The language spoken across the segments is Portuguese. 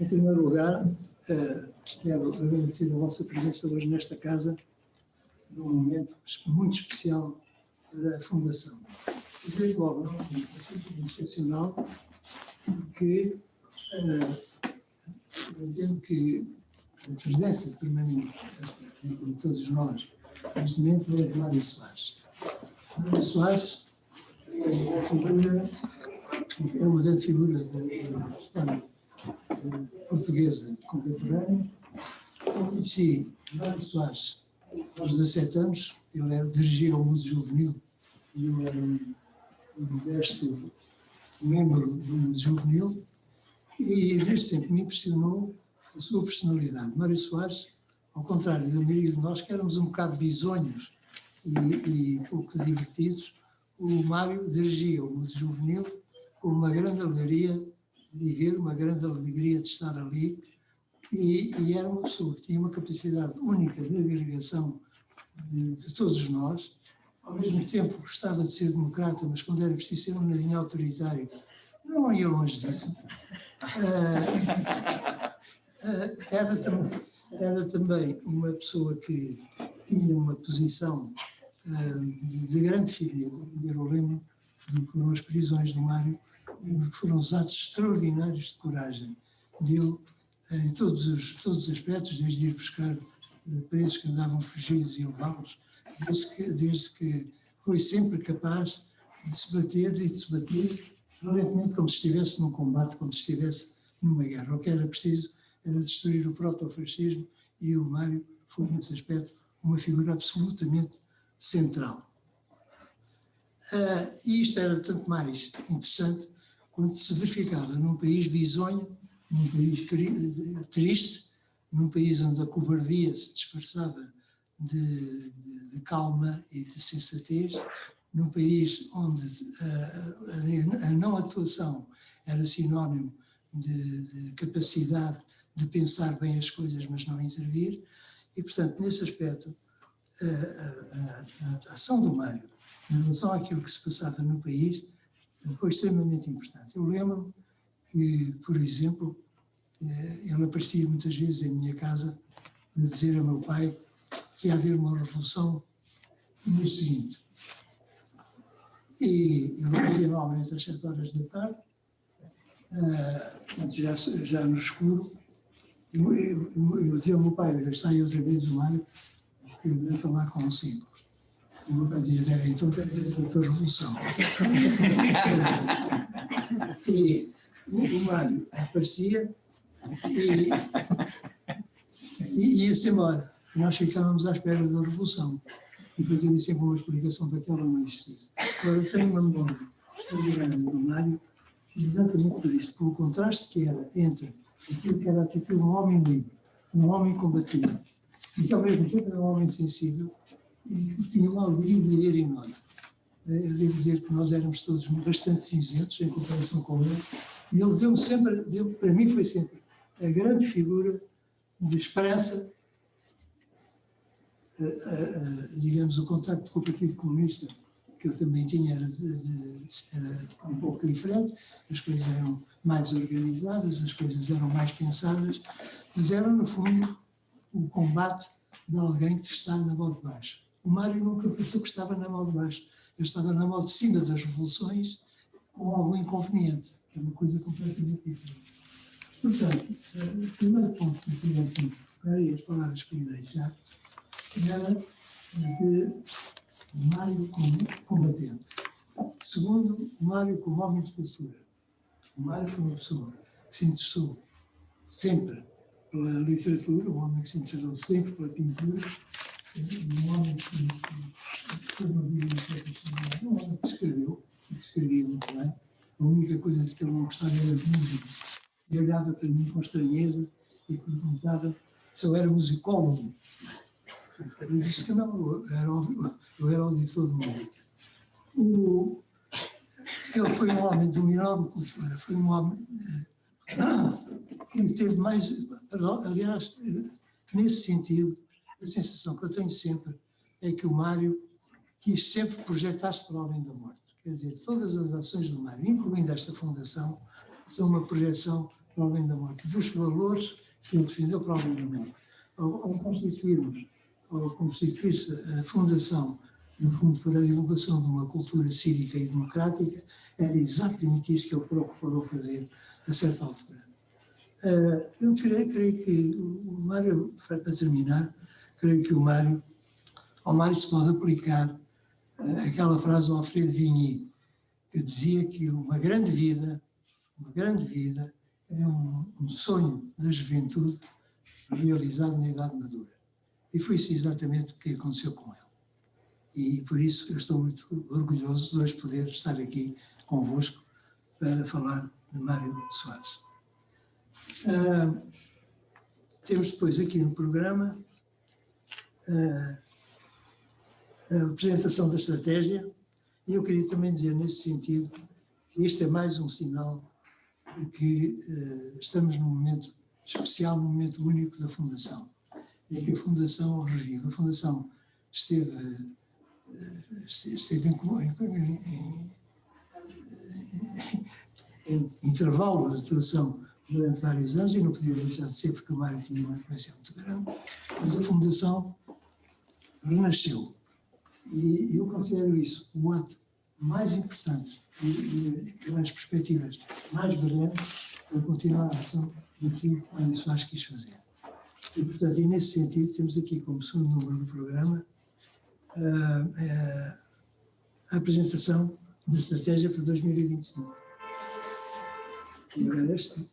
Em primeiro lugar, quero agradecer a vossa presença hoje nesta casa, num momento muito especial para a Fundação. Desde logo, é um momento excepcional, porque eu entendo que a presença permanente de todos nós, neste momento, é de Mário Soares. Mário Soares é uma grande figura da história portuguesa contemporânea. Eu conheci Mário Soares aos 17 anos, ele dirigia o Museu Juvenil e eu era um modesto membro do Museu Juvenil, e desde sempre me impressionou a sua personalidade. Mário Soares, ao contrário da maioria de nós, que éramos um bocado bisonhos e pouco divertidos, o Mário dirigia o Museu Juvenil com uma grande alegria de viver, uma grande alegria de estar ali, e era uma pessoa que tinha uma capacidade única de agregação de todos nós. Ao mesmo tempo gostava de ser democrata, mas quando era preciso ser um nadinho autoritário, não ia longe disso. Era também uma pessoa que tinha uma posição de grande figura. Eu lembro do que foram as prisões do Mário, que foram os atos extraordinários de coragem dele em todos os aspectos, desde ir buscar presos que andavam fugidos e levá-los, desde que foi sempre capaz de se bater e de se bater violentamente, como se estivesse num combate, como se estivesse numa guerra. O que era preciso era destruir o proto-fascismo, e o Mário foi, nesse aspecto, uma figura absolutamente central. E isto era tanto mais interessante quando se verificava num país bisonho, num país triste, num país onde a cobardia se disfarçava de calma e de sensatez, num país onde a não atuação era sinónimo de capacidade de pensar bem as coisas, mas não intervir, e, portanto, nesse aspecto, a ação do Mário em relação àquilo que se passava no país foi extremamente importante. Eu lembro que, por exemplo, ele aparecia muitas vezes em minha casa para dizer ao meu pai que ia haver uma revolução no mês seguinte. E ele aparecia normalmente às 7 horas da tarde, já no escuro, e eu dizia ao meu pai: está aí outra vez o Mário, que eu ia falar consigo. E o meu pai dizia: então quer dizer a tua revolução. E o Mário aparecia e ia-se embora. Nós ficávamos à espera da revolução. E depois havia sempre uma explicação para que ela não existisse. Agora, eu tenho uma memória extraordinária do Mário, exatamente por isto, pelo contraste que era entre aquilo que era a atitude de um homem livre, um homem combativo, e que ao mesmo tempo era um homem sensível e que tinha uma alegria de viver enorme. Eu devo dizer que nós éramos todos bastante cinzentos em comparação com ele, e ele deu-me sempre, para mim foi sempre a grande figura de esperança. Digamos, o contacto com o Partido Comunista que eu também tinha era um pouco diferente, as coisas eram mais organizadas, as coisas eram mais pensadas, mas era, no fundo, o combate de alguém que está na mão de baixo. O Mário nunca pensou que estava na mão de baixo, ele estava na mão de cima das revoluções com algum inconveniente, que é uma coisa completamente diferente. Portanto, o primeiro ponto que eu queria aqui focar, e as palavras que eu irei deixar, era de Mário como combatente. Segundo, o Mário como homem de cultura. O Mário foi uma pessoa que se interessou sempre pela literatura, um homem que se interessou sempre pela pintura, um homem que teve uma vida muito, um homem que escrevia muito bem. A única coisa de que ele não gostava era de música. E olhava para mim com estranheza e perguntava se eu era musicólogo. Eu disse que não, eu era auditor de música. Ele foi um homem de uma enorme cultura, foi um homem que teve mais, aliás, nesse sentido, a sensação que eu tenho sempre é que o Mário quis sempre projetar-se para o além da morte. Quer dizer, todas as ações do Mário, incluindo esta fundação, são uma projeção para além da morte, dos valores que ele defendeu para além da morte. Ao constituir-se a Fundação, no fundo, para a divulgação de uma cultura cívica e democrática, era exatamente isso que ele procurou fazer a certa altura. Eu creio que o Mário, para terminar, creio que ao Mário se pode aplicar aquela frase do Alfredo Vigny, que dizia que uma grande vida é um sonho da juventude realizado na idade madura. E foi isso exatamente o que aconteceu com ele. E por isso eu estou muito orgulhoso de hoje poder estar aqui convosco para falar de Mário Soares. Temos depois aqui no programa a apresentação da estratégia, e eu queria também dizer nesse sentido que isto é mais um sinal de que estamos num momento especial, num momento único da Fundação. É que a Fundação revive. A Fundação esteve em intervalo de atuação durante vários anos, e não podia deixar de ser porque o Mário tinha uma influência muito grande, mas a Fundação renasceu. E eu considero isso o ato mais importante e pelas perspectivas mais brilhantes para continuar a ação daquilo que Mário Soares quis fazer. E, portanto, nesse sentido, temos aqui como segundo número do programa a apresentação da estratégia para 2025. E agora este.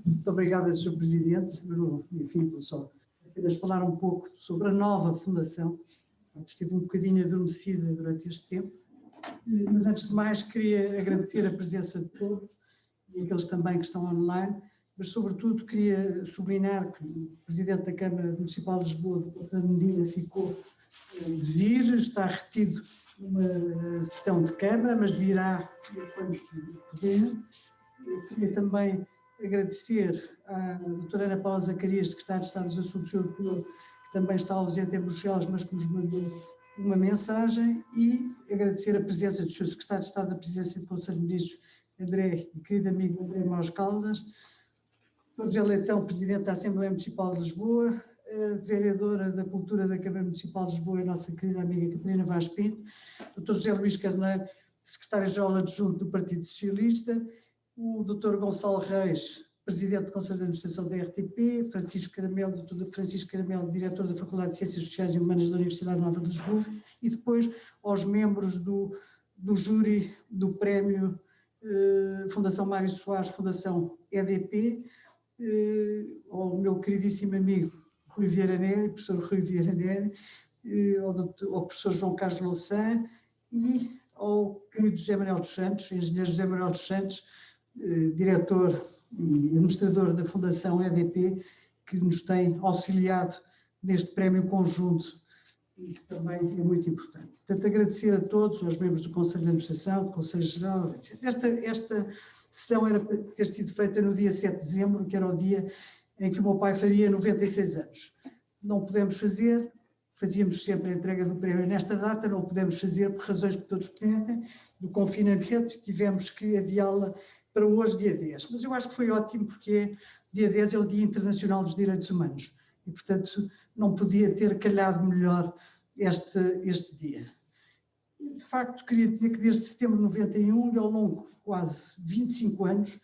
Muito obrigada, Sr. Presidente. Enfim, vou só apenas falar um pouco sobre a nova Fundação, que esteve um bocadinho adormecida durante este tempo. Mas, antes de mais, queria agradecer a presença de todos e aqueles também que estão online, mas, sobretudo, queria sublinhar que o Presidente da Câmara Municipal de Lisboa, Dr. Fernando Medina, ficou de vir, está retido numa sessão de Câmara, mas virá quando puder. Eu queria também agradecer à doutora Ana Paula Zacarias, secretária de Estado dos Assuntos Europeus, que também está ausente em Bruxelas, mas que nos mandou uma mensagem, e agradecer a presença do Sr. Secretário de Estado da Presidência do Conselho de Ministros, André, e querido amigo André Maus Caldas, Dr. José Leitão, Presidente da Assembleia Municipal de Lisboa, a Vereadora da Cultura da Câmara Municipal de Lisboa, a nossa querida amiga Catarina Vaz Pinto, Dr. José Luís Carneiro, Secretário-Geral Adjunto do Partido Socialista, o Dr. Gonçalo Reis, Presidente do Conselho de Administração da RTP, Francisco Caramelo, Dr. Francisco Caramelo, Diretor da Faculdade de Ciências Sociais e Humanas da Universidade Nova de Lisboa, e depois aos membros do júri do Prémio Fundação Mário Soares, Fundação EDP, ao meu queridíssimo amigo Rui Vieira Nery, professor Rui Vieira Nery, ao professor João Carlos Louçã e ao querido José Manuel dos Santos, engenheiro José Manuel dos Santos, diretor e administrador da Fundação EDP, que nos tem auxiliado neste prémio conjunto e que também é muito importante. Portanto, agradecer a todos, aos membros do Conselho de Administração, do Conselho Geral, etc. Esta sessão era para ter sido feita no dia 7 de dezembro, que era o dia em que o meu pai faria 96 anos. Não pudemos fazer, fazíamos sempre a entrega do prémio nesta data, não o pudemos fazer por razões que todos conhecem, do confinamento, tivemos que adiá-la para hoje, dia 10. Mas eu acho que foi ótimo, porque dia 10 é o Dia Internacional dos Direitos Humanos e, portanto, não podia ter calhado melhor este dia. De facto, queria dizer que desde setembro de 91 e ao longo de quase 25 anos,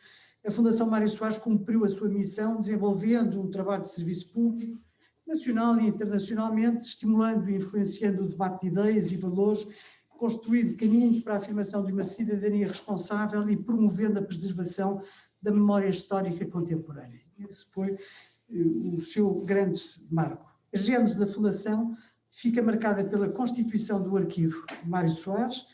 a Fundação Mário Soares cumpriu a sua missão desenvolvendo um trabalho de serviço público, nacional e internacionalmente, estimulando e influenciando o debate de ideias e valores, construindo caminhos para a afirmação de uma cidadania responsável e promovendo a preservação da memória histórica contemporânea. Esse foi o seu grande marco. A gênese da Fundação fica marcada pela constituição do arquivo Mário Soares,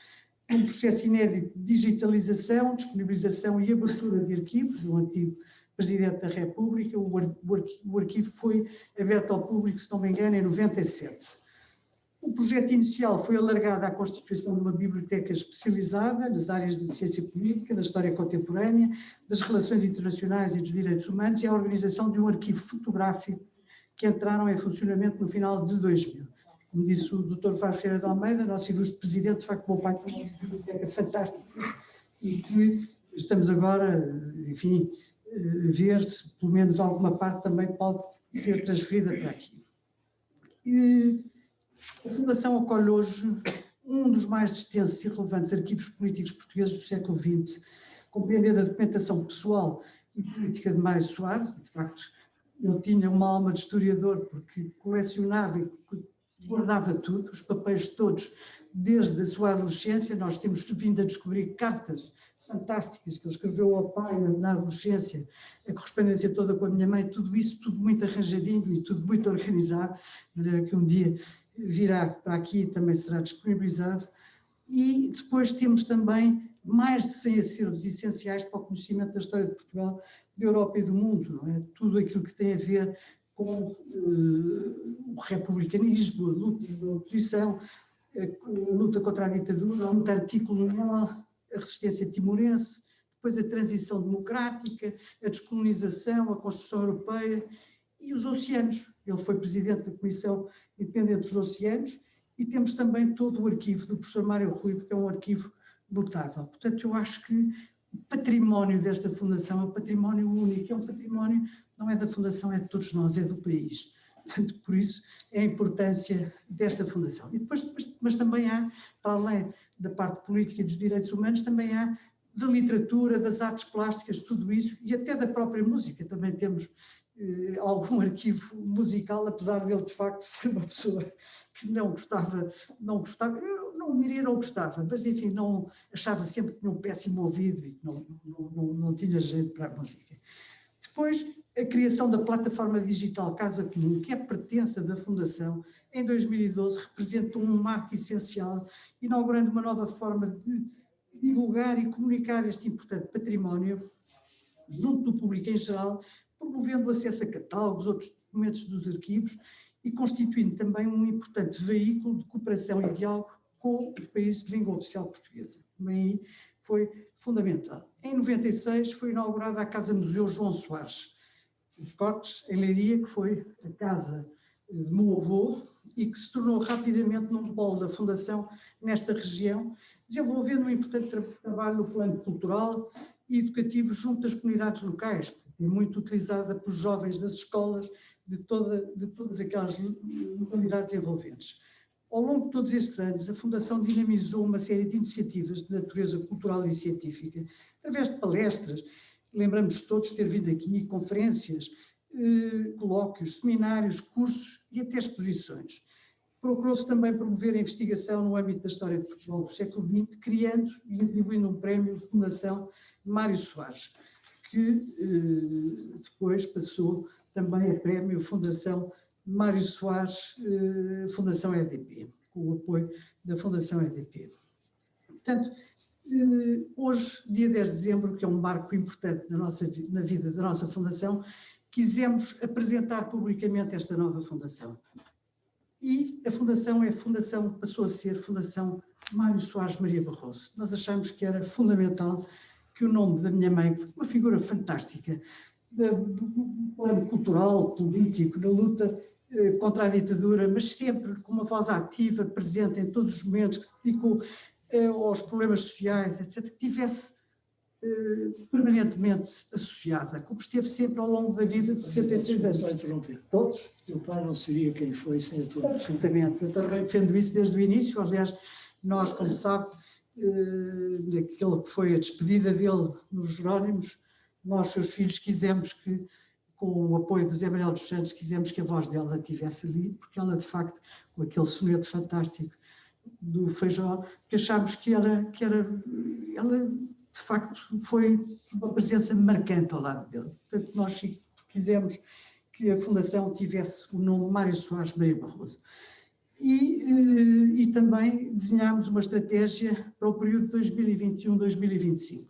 um processo inédito de digitalização, disponibilização e abertura de arquivos do antigo Presidente da República. O arquivo foi aberto ao público, se não me engano, em 97. O projeto inicial foi alargado à constituição de uma biblioteca especializada nas áreas de ciência política, da história contemporânea, das relações internacionais e dos direitos humanos, e à organização de um arquivo fotográfico que entraram em funcionamento no final de 2000. Como disse o Dr. Vaz Ferreira de Almeida, nosso ilustre presidente, de facto, o meu pai tem uma biblioteca fantástica e que estamos agora, enfim, a ver se pelo menos alguma parte também pode ser transferida para aqui. E a Fundação acolhe hoje um dos mais extensos e relevantes arquivos políticos portugueses do século XX, compreendendo a documentação pessoal e política de Mário Soares. De facto, ele tinha uma alma de historiador porque colecionava e guardava tudo, os papéis todos, desde a sua adolescência. Nós temos vindo a descobrir cartas fantásticas que ele escreveu ao pai na adolescência, a correspondência toda com a minha mãe, tudo isso, tudo muito arranjadinho e tudo muito organizado, de maneira que um dia virá para aqui e também será disponibilizado. E depois temos também mais de 100 acervos essenciais para o conhecimento da história de Portugal, da Europa e do mundo, não é? Tudo aquilo que tem a ver com o republicanismo, a luta da oposição, a luta contra a ditadura, a luta anticolonial, a resistência timorense, depois a transição democrática, a descolonização, a construção europeia e os oceanos. Ele foi presidente da Comissão Independente dos Oceanos e temos também todo o arquivo do professor Mário Rui, porque é um arquivo notável. Portanto, eu acho que o património desta fundação é um património único, é um património, não é da fundação, é de todos nós, é do país. Portanto, por isso é a importância desta fundação. E depois, mas também há, para além da parte política e dos direitos humanos, também há da literatura, das artes plásticas, tudo isso, e até da própria música. Também temos algum arquivo musical, apesar dele de facto ser uma pessoa que não gostava, eu não diria não gostava, mas enfim, não, achava sempre que tinha um péssimo ouvido e que não tinha jeito para a música. Depois, a criação da plataforma digital Casa Comum, que é pertença da Fundação, em 2012 representa um marco essencial, inaugurando uma nova forma de divulgar e comunicar este importante património junto do público em geral, promovendo o acesso a catálogos, outros documentos dos arquivos e constituindo também um importante veículo de cooperação e diálogo com os países de língua oficial portuguesa. Também foi fundamental. Em 96 foi inaugurada a Casa Museu João Soares, os Cortes, em Leiria, que foi a casa de meu avô e que se tornou rapidamente num polo da Fundação nesta região, desenvolvendo um importante trabalho no plano cultural e educativo junto às comunidades locais, é muito utilizada pelos jovens das escolas de todas aquelas localidades envolventes. Ao longo de todos estes anos, a Fundação dinamizou uma série de iniciativas de natureza cultural e científica, através de palestras, lembramos todos de ter vindo aqui, conferências, colóquios, seminários, cursos e até exposições. Procurou-se também promover a investigação no âmbito da história de Portugal do século XX, criando e atribuindo um prémio de Fundação Mário Soares, que depois passou também a prémio Fundação Mário Soares, Fundação EDP, com o apoio da Fundação EDP. Portanto, hoje, dia 10 de dezembro, que é um marco importante na vida da nossa Fundação, quisemos apresentar publicamente esta nova Fundação. E a Fundação passou a ser Fundação Mário Soares Maria Barroso. Nós achamos que era fundamental que o nome da minha mãe, que foi uma figura fantástica, do plano cultural, político, na luta contra a ditadura, mas sempre com uma voz ativa, presente em todos os momentos, que se dedicou aos problemas sociais, etc., que tivesse permanentemente associada, como esteve sempre ao longo da vida de 66 anos. Não interromper. Todos? Teu pai não seria quem foi sem a tua. Absolutamente. Eu também defendo isso desde o início. Aliás, nós, como sabe, daquilo que foi a despedida dele nos Jerónimos, nós, seus filhos, quisemos que, com o apoio do Zé Manuel dos Santos, quisemos que a voz dela estivesse ali, porque ela, de facto, com aquele soneto fantástico do Feijó, que achámos que ela, de facto, foi uma presença marcante ao lado dele. Portanto, nós quisemos que a Fundação tivesse o nome Mário Soares Maria Barroso. E também desenhámos uma estratégia para o período 2021-2025.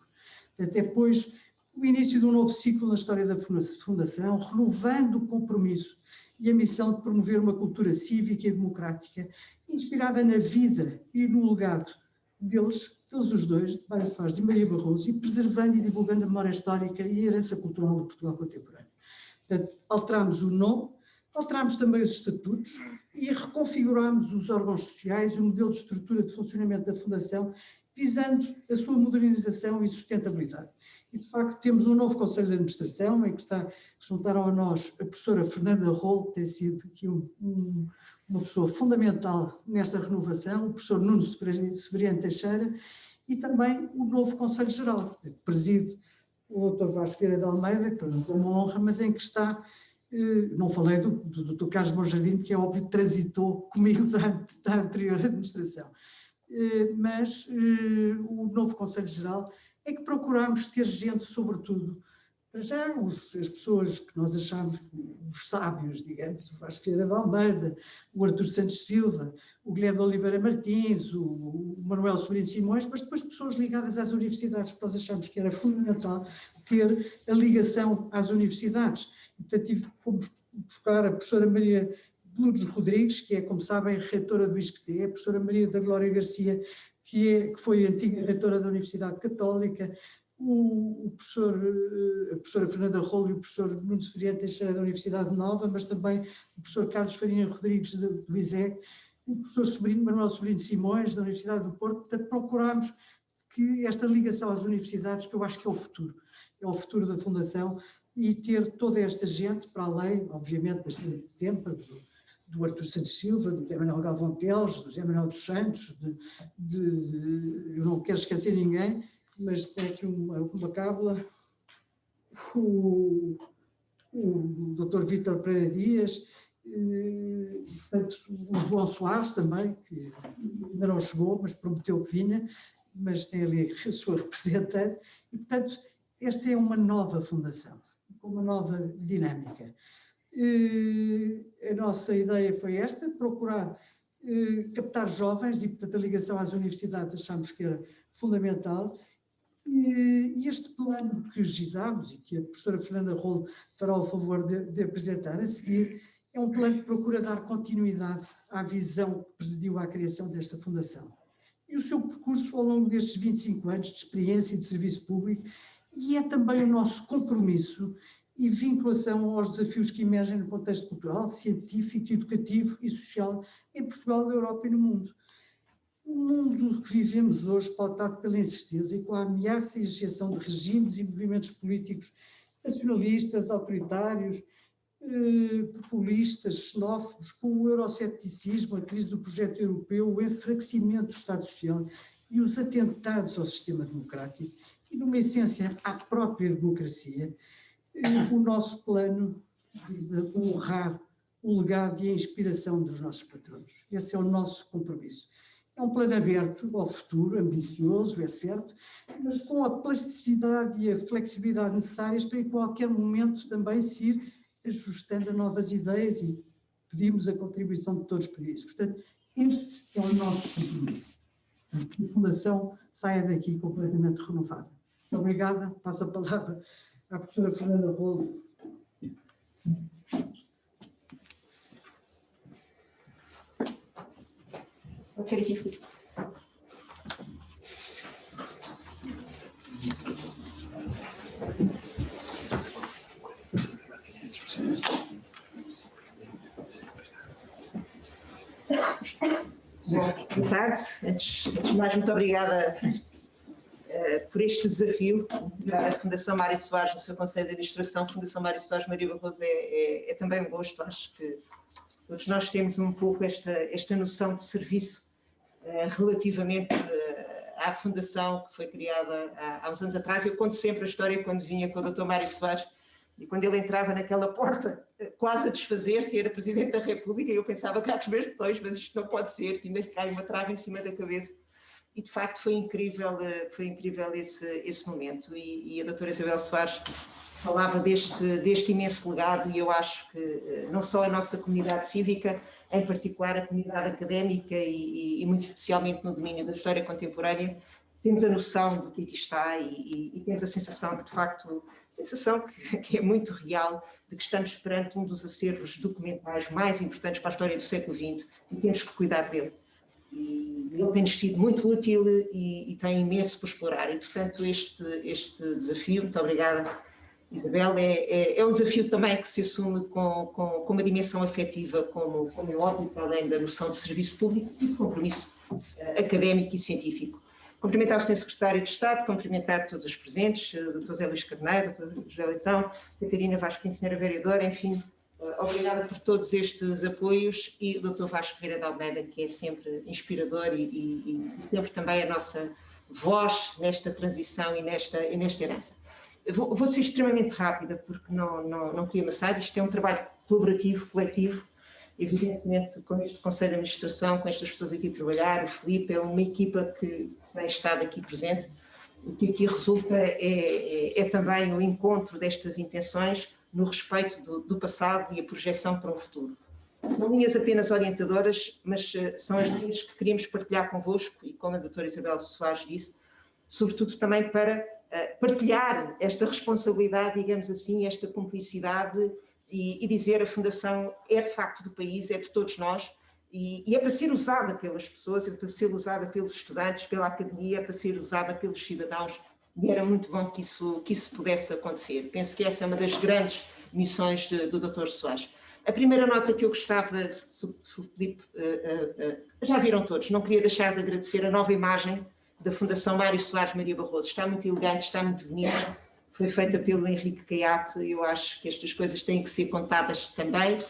Até depois, o início de um novo ciclo na história da Fundação, renovando o compromisso e a missão de promover uma cultura cívica e democrática, inspirada na vida e no legado deles os dois, de Mário Soares e Maria Barroso, e preservando e divulgando a memória histórica e a herança cultural do Portugal contemporâneo. Portanto, alterámos o nome, alterámos também os estatutos e reconfigurámos os órgãos sociais e o modelo de estrutura de funcionamento da Fundação, visando a sua modernização e sustentabilidade. E, de facto, temos um novo Conselho de Administração, em que se juntaram a nós a professora Fernanda Rolo, que tem sido aqui uma pessoa fundamental nesta renovação, o professor Nuno Severiano Teixeira, e também o novo Conselho Geral, que preside o Dr. Vasco Vieira de Almeida, que para nós é uma honra, mas em que está, não falei do Dr. Carlos Monjardim, que é óbvio que transitou comigo da anterior administração, mas o novo Conselho Geral é que procuramos ter gente, sobretudo, para já as pessoas que nós achamos os sábios, digamos, o Vasco Vieira de Almeida, o Artur Santos Silva, o Guilherme Oliveira Martins, o Manuel Sobrinho Simões, mas depois pessoas ligadas às universidades, porque nós achamos que era fundamental ter a ligação às universidades. E, portanto, fomos buscar a professora Maria Lourdes Rodrigues, que é, como sabem, reitora do ISCTE, a professora Maria da Glória Garcia, que foi antiga reitora da Universidade Católica, a professora Fernanda Rolo e o professor Nuno Severiano Teixeira da Universidade Nova, mas também o professor Carlos Farinha Rodrigues do ISEC, o professor Manuel Sobrinho Simões da Universidade do Porto. Portanto, procuramos que esta ligação às universidades, que eu acho que é o futuro da Fundação, e ter toda esta gente, para além, obviamente, das de sempre, do Artur Santos Silva, do José Manuel Galvão Teles, do José Manuel dos Santos, eu não quero esquecer ninguém, mas tem aqui uma cábula, o Dr. Vítor Pereira Dias, portanto, o João Soares também, que ainda não chegou, mas prometeu que vinha, mas tem ali a sua representante, e portanto esta é uma nova fundação, com uma nova dinâmica. A nossa ideia foi esta, procurar captar jovens, e portanto a ligação às universidades achamos que era fundamental. E este plano que gizámos e que a professora Fernanda Rolo fará o favor de apresentar a seguir, é um plano que procura dar continuidade à visão que presidiu à criação desta fundação. E o seu percurso ao longo destes 25 anos de experiência e de serviço público, e é também o nosso compromisso e vinculação aos desafios que emergem no contexto cultural, científico, educativo e social em Portugal, na Europa e no mundo. O mundo que vivemos hoje, pautado pela incerteza e com a ameaça e rejeição de regimes e movimentos políticos nacionalistas, autoritários, populistas, xenófobos, com o euroceticismo, a crise do projeto europeu, o enfraquecimento do Estado Social e os atentados ao sistema democrático e, numa essência, à própria democracia, o nosso plano visa honrar o legado e a inspiração dos nossos patronos. Esse é o nosso compromisso. É um plano aberto ao futuro, ambicioso, é certo, mas com a plasticidade e a flexibilidade necessárias para em qualquer momento também se ir ajustando a novas ideias, e pedimos a contribuição de todos para isso. Portanto, este é o nosso compromisso. Que a Fundação saia daqui completamente renovada. Muito obrigada. Passo a palavra à professora Fernanda Rolo. Pode ser aqui, Filipe. Boa tarde. Antes de mais, muito obrigada por este desafio. A Fundação Mário Soares, no seu Conselho de Administração, Fundação Mário Soares Maria Barroso, é também um gosto. Acho que todos nós temos um pouco esta noção de serviço relativamente à Fundação, que foi criada há uns anos atrás. Eu conto sempre a história quando vinha com o Dr. Mário Soares e quando ele entrava naquela porta quase a desfazer-se, era Presidente da República, e eu pensava que era os meus botões, mas isto não pode ser, que ainda lhe cai uma trave em cima da cabeça. E de facto foi incrível esse momento. E a doutora Isabel Soares falava deste imenso legado, e eu acho que não só a nossa comunidade cívica, em particular a comunidade académica e muito especialmente no domínio da história contemporânea, temos a noção do que aqui está e temos a sensação que, de facto, que é muito real, de que estamos perante um dos acervos documentais mais importantes para a história do século XX e temos que cuidar dele. E ele tem-nos sido muito útil e tem imenso por explorar. E, portanto, este desafio, muito obrigada, Isabel, é um desafio também que se assume com uma dimensão afetiva, como é óbvio, para além da noção de serviço público e de compromisso académico e científico. Cumprimentar o Sr. Secretário de Estado, cumprimentar todos os presentes, o Dr. Zé Luís Carneiro, o Dr. José Leitão, Catarina Vasco Pinto, Sra. Vereadora, enfim, obrigada por todos estes apoios, e o Dr. Vasco Vieira de Almeida, que é sempre inspirador e sempre também a nossa voz nesta transição e nesta herança. Vou ser extremamente rápida, porque não queria amassar. Isto é um trabalho colaborativo, coletivo, evidentemente com este Conselho de Administração, com estas pessoas aqui a trabalhar. O Filipe é uma equipa que tem estado aqui presente. O que aqui resulta é também o encontro destas intenções no respeito do passado e a projeção para o futuro. São linhas apenas orientadoras, mas são as linhas que queríamos partilhar convosco, e como a doutora Isabel Soares disse, sobretudo também para partilhar esta responsabilidade, digamos assim, esta cumplicidade, e dizer: a Fundação é de facto do país, é de todos nós, e é para ser usada pelas pessoas, é para ser usada pelos estudantes, pela academia, é para ser usada pelos cidadãos, e era muito bom que isso pudesse acontecer. Penso que essa é uma das grandes missões do Dr. Soares. A primeira nota que eu gostava, Filipe, já viram todos, não queria deixar de agradecer a nova imagem da Fundação Mário Soares Maria Barroso. Está muito elegante, está muito bonita, foi feita pelo Henrique Caiate. Eu acho que estas coisas têm que ser contadas também,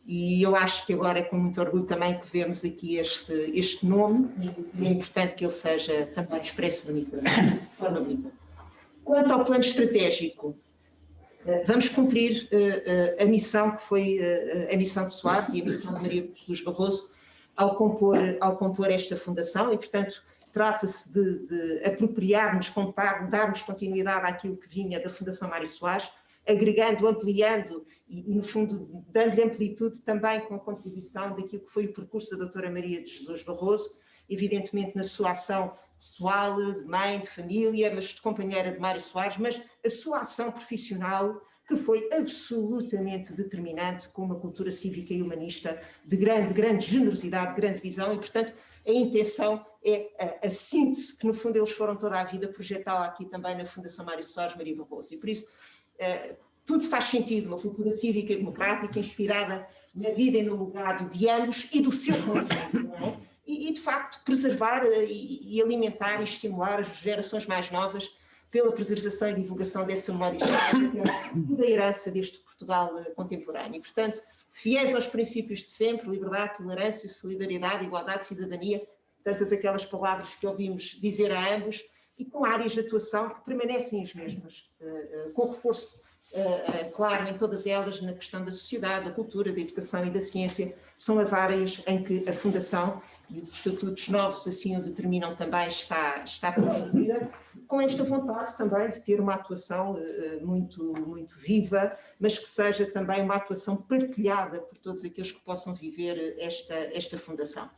e eu acho que agora é com muito orgulho também que vemos aqui este nome, e é importante que ele seja também expresso bonito, de forma bonita. Quanto ao plano estratégico, vamos cumprir a missão que foi a missão de Soares e a missão de Maria Jesus Barroso ao compor esta fundação, e, portanto, trata-se de apropriarmos, darmos continuidade àquilo que vinha da Fundação Mário Soares, agregando, ampliando e, no fundo, dando-lhe amplitude também com a contribuição daquilo que foi o percurso da doutora Maria de Jesus Barroso, evidentemente na sua ação pessoal, de mãe, de família, mas de companheira de Mário Soares, mas a sua ação profissional, que foi absolutamente determinante, com uma cultura cívica e humanista de grande generosidade, de grande visão, e, portanto, a intenção é a síntese que, no fundo, eles foram toda a vida projetá-la aqui também na Fundação Mário Soares Maria Barroso. E, por isso, tudo faz sentido, uma cultura cívica e democrática inspirada na vida e no legado de ambos e do seu conjunto, não é? E, de facto, preservar e alimentar e estimular as gerações mais novas pela preservação e divulgação dessa memória histórica e da herança deste Portugal contemporâneo. E, portanto, fiéis aos princípios de sempre: liberdade, tolerância, solidariedade, igualdade, cidadania, tantas aquelas palavras que ouvimos dizer a ambos, e com áreas de atuação que permanecem as mesmas, com reforço claro em todas elas na questão da sociedade, da cultura, da educação e da ciência. São as áreas em que a Fundação, e os estatutos novos assim o determinam também, está promovida, com esta vontade também de ter uma atuação muito viva, mas que seja também uma atuação partilhada por todos aqueles que possam viver esta Fundação.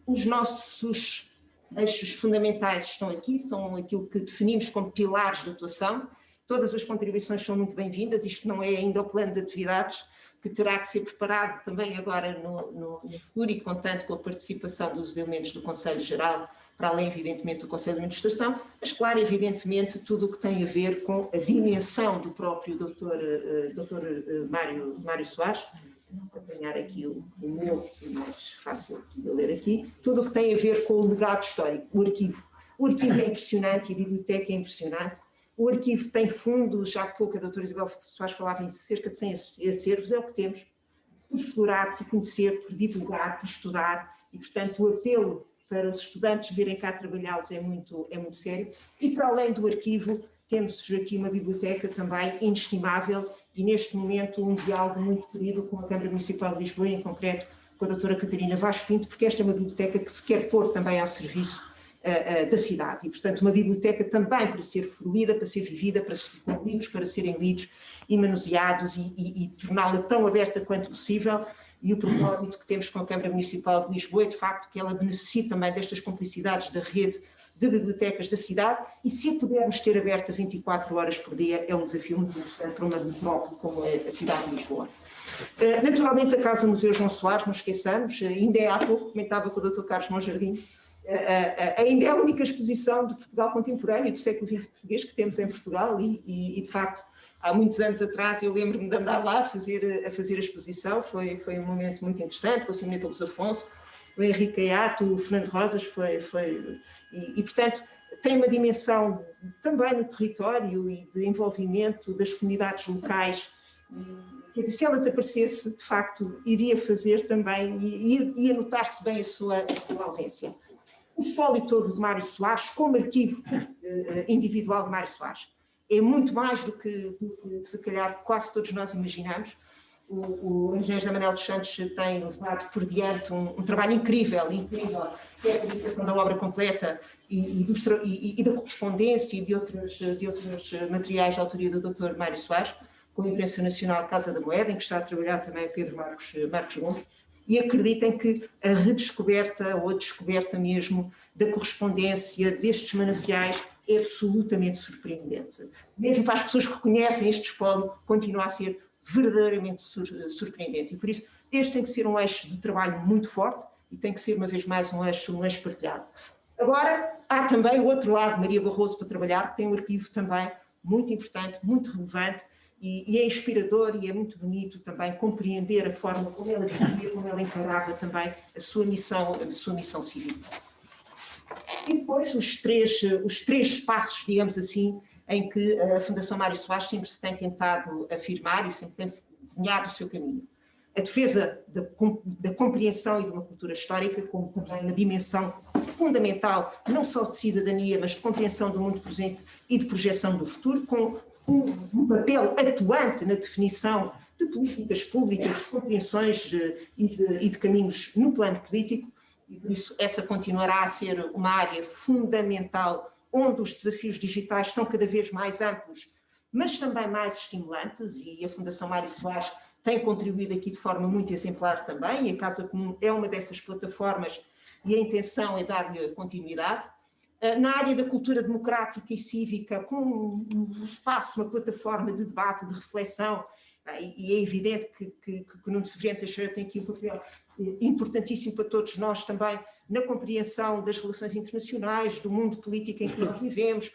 Os nossos eixos fundamentais estão aqui, são aquilo que definimos como pilares de atuação. Todas as contribuições são muito bem-vindas. Isto não é ainda o plano de atividades, que terá que ser preparado também agora no futuro, e contando com a participação dos elementos do Conselho Geral, para além, evidentemente, do Conselho de Administração, mas, claro, evidentemente, tudo o que tem a ver com a dimensão do próprio Dr. Mário Soares. Vou acompanhar aqui o meu, é mais fácil de ler aqui. Tudo o que tem a ver com o legado histórico, o arquivo. O arquivo é impressionante e a biblioteca é impressionante. O arquivo tem fundos, já há pouco a doutora Isabel Soares falava em cerca de 100 acervos, é o que temos, por explorar, por conhecer, por divulgar, por estudar, e, portanto, o apelo para os estudantes virem cá trabalhá-los é muito sério. E, para além do arquivo, temos aqui uma biblioteca também inestimável, e, neste momento, um diálogo muito querido com a Câmara Municipal de Lisboa, em concreto com a doutora Catarina Vasco Pinto, porque esta é uma biblioteca que se quer pôr também ao serviço da cidade, e, portanto, uma biblioteca também para ser fruída, para ser vivida, para livros para serem lidos e manuseados, e torná-la tão aberta quanto possível. E o propósito que temos com a Câmara Municipal de Lisboa é, de facto, que ela beneficie também destas complicidades da rede de bibliotecas da cidade, e, se a pudermos ter aberta 24 horas por dia, é um desafio muito importante para uma metrópole como é a cidade de Lisboa. Naturalmente, a Casa Museu João Soares, não esqueçamos, ainda é há pouco, comentava com o Dr. Carlos Monjardim, ainda é a única exposição de Portugal contemporâneo, do século XX português, que temos em Portugal, e, de facto, há muitos anos atrás eu lembro-me de andar lá a fazer a exposição. Foi um momento muito interessante, com o Sr. Ministro Luís Afonso, o Henrique Ayato, o Fernando Rosas, e, portanto, tem uma dimensão também no território e de envolvimento das comunidades locais. Quer dizer, se ela desaparecesse, de facto, iria fazer também, ia notar-se bem a sua ausência. O espólio todo de Mário Soares, como arquivo individual de Mário Soares, é muito mais do que se calhar quase todos nós imaginamos. O engenheiro José Manuel dos Santos tem levado por diante um trabalho incrível, que é a publicação da obra completa e da correspondência e de outros materiais de autoria do Dr. Mário Soares, com a Imprensa Nacional Casa da Moeda, em que está a trabalhar também Pedro Marcos Gomes, e acreditem que a redescoberta ou a descoberta mesmo da correspondência destes mananciais é absolutamente surpreendente. Mesmo para as pessoas que conhecem este espólio, continua a ser verdadeiramente surpreendente. E por isso, este tem que ser um eixo de trabalho muito forte e tem que ser, uma vez mais, um eixo partilhado. Agora, há também o outro lado de Maria Barroso para trabalhar, que tem um arquivo também muito importante, muito relevante, e é inspirador e é muito bonito também compreender a forma como ela vivia, como ela encarava também a sua missão civil. E depois os três espaços, digamos assim, em que a Fundação Mário Soares sempre se tem tentado afirmar e sempre tem desenhado o seu caminho. A defesa da compreensão e de uma cultura histórica, como também uma dimensão fundamental, não só de cidadania, mas de compreensão do mundo presente e de projeção do futuro, com um papel atuante na definição de políticas públicas, de compreensões e de caminhos no plano político, e por isso essa continuará a ser uma área fundamental onde os desafios digitais são cada vez mais amplos, mas também mais estimulantes, e a Fundação Mário Soares tem contribuído aqui de forma muito exemplar também, e a Casa Comum é uma dessas plataformas e a intenção é dar-lhe continuidade. Na área da cultura democrática e cívica, com um espaço, uma plataforma de debate, de reflexão, e é evidente que Nuno Severino Teixeira tem aqui um papel importantíssimo para todos nós também, na compreensão das relações internacionais, do mundo político em que nós vivemos,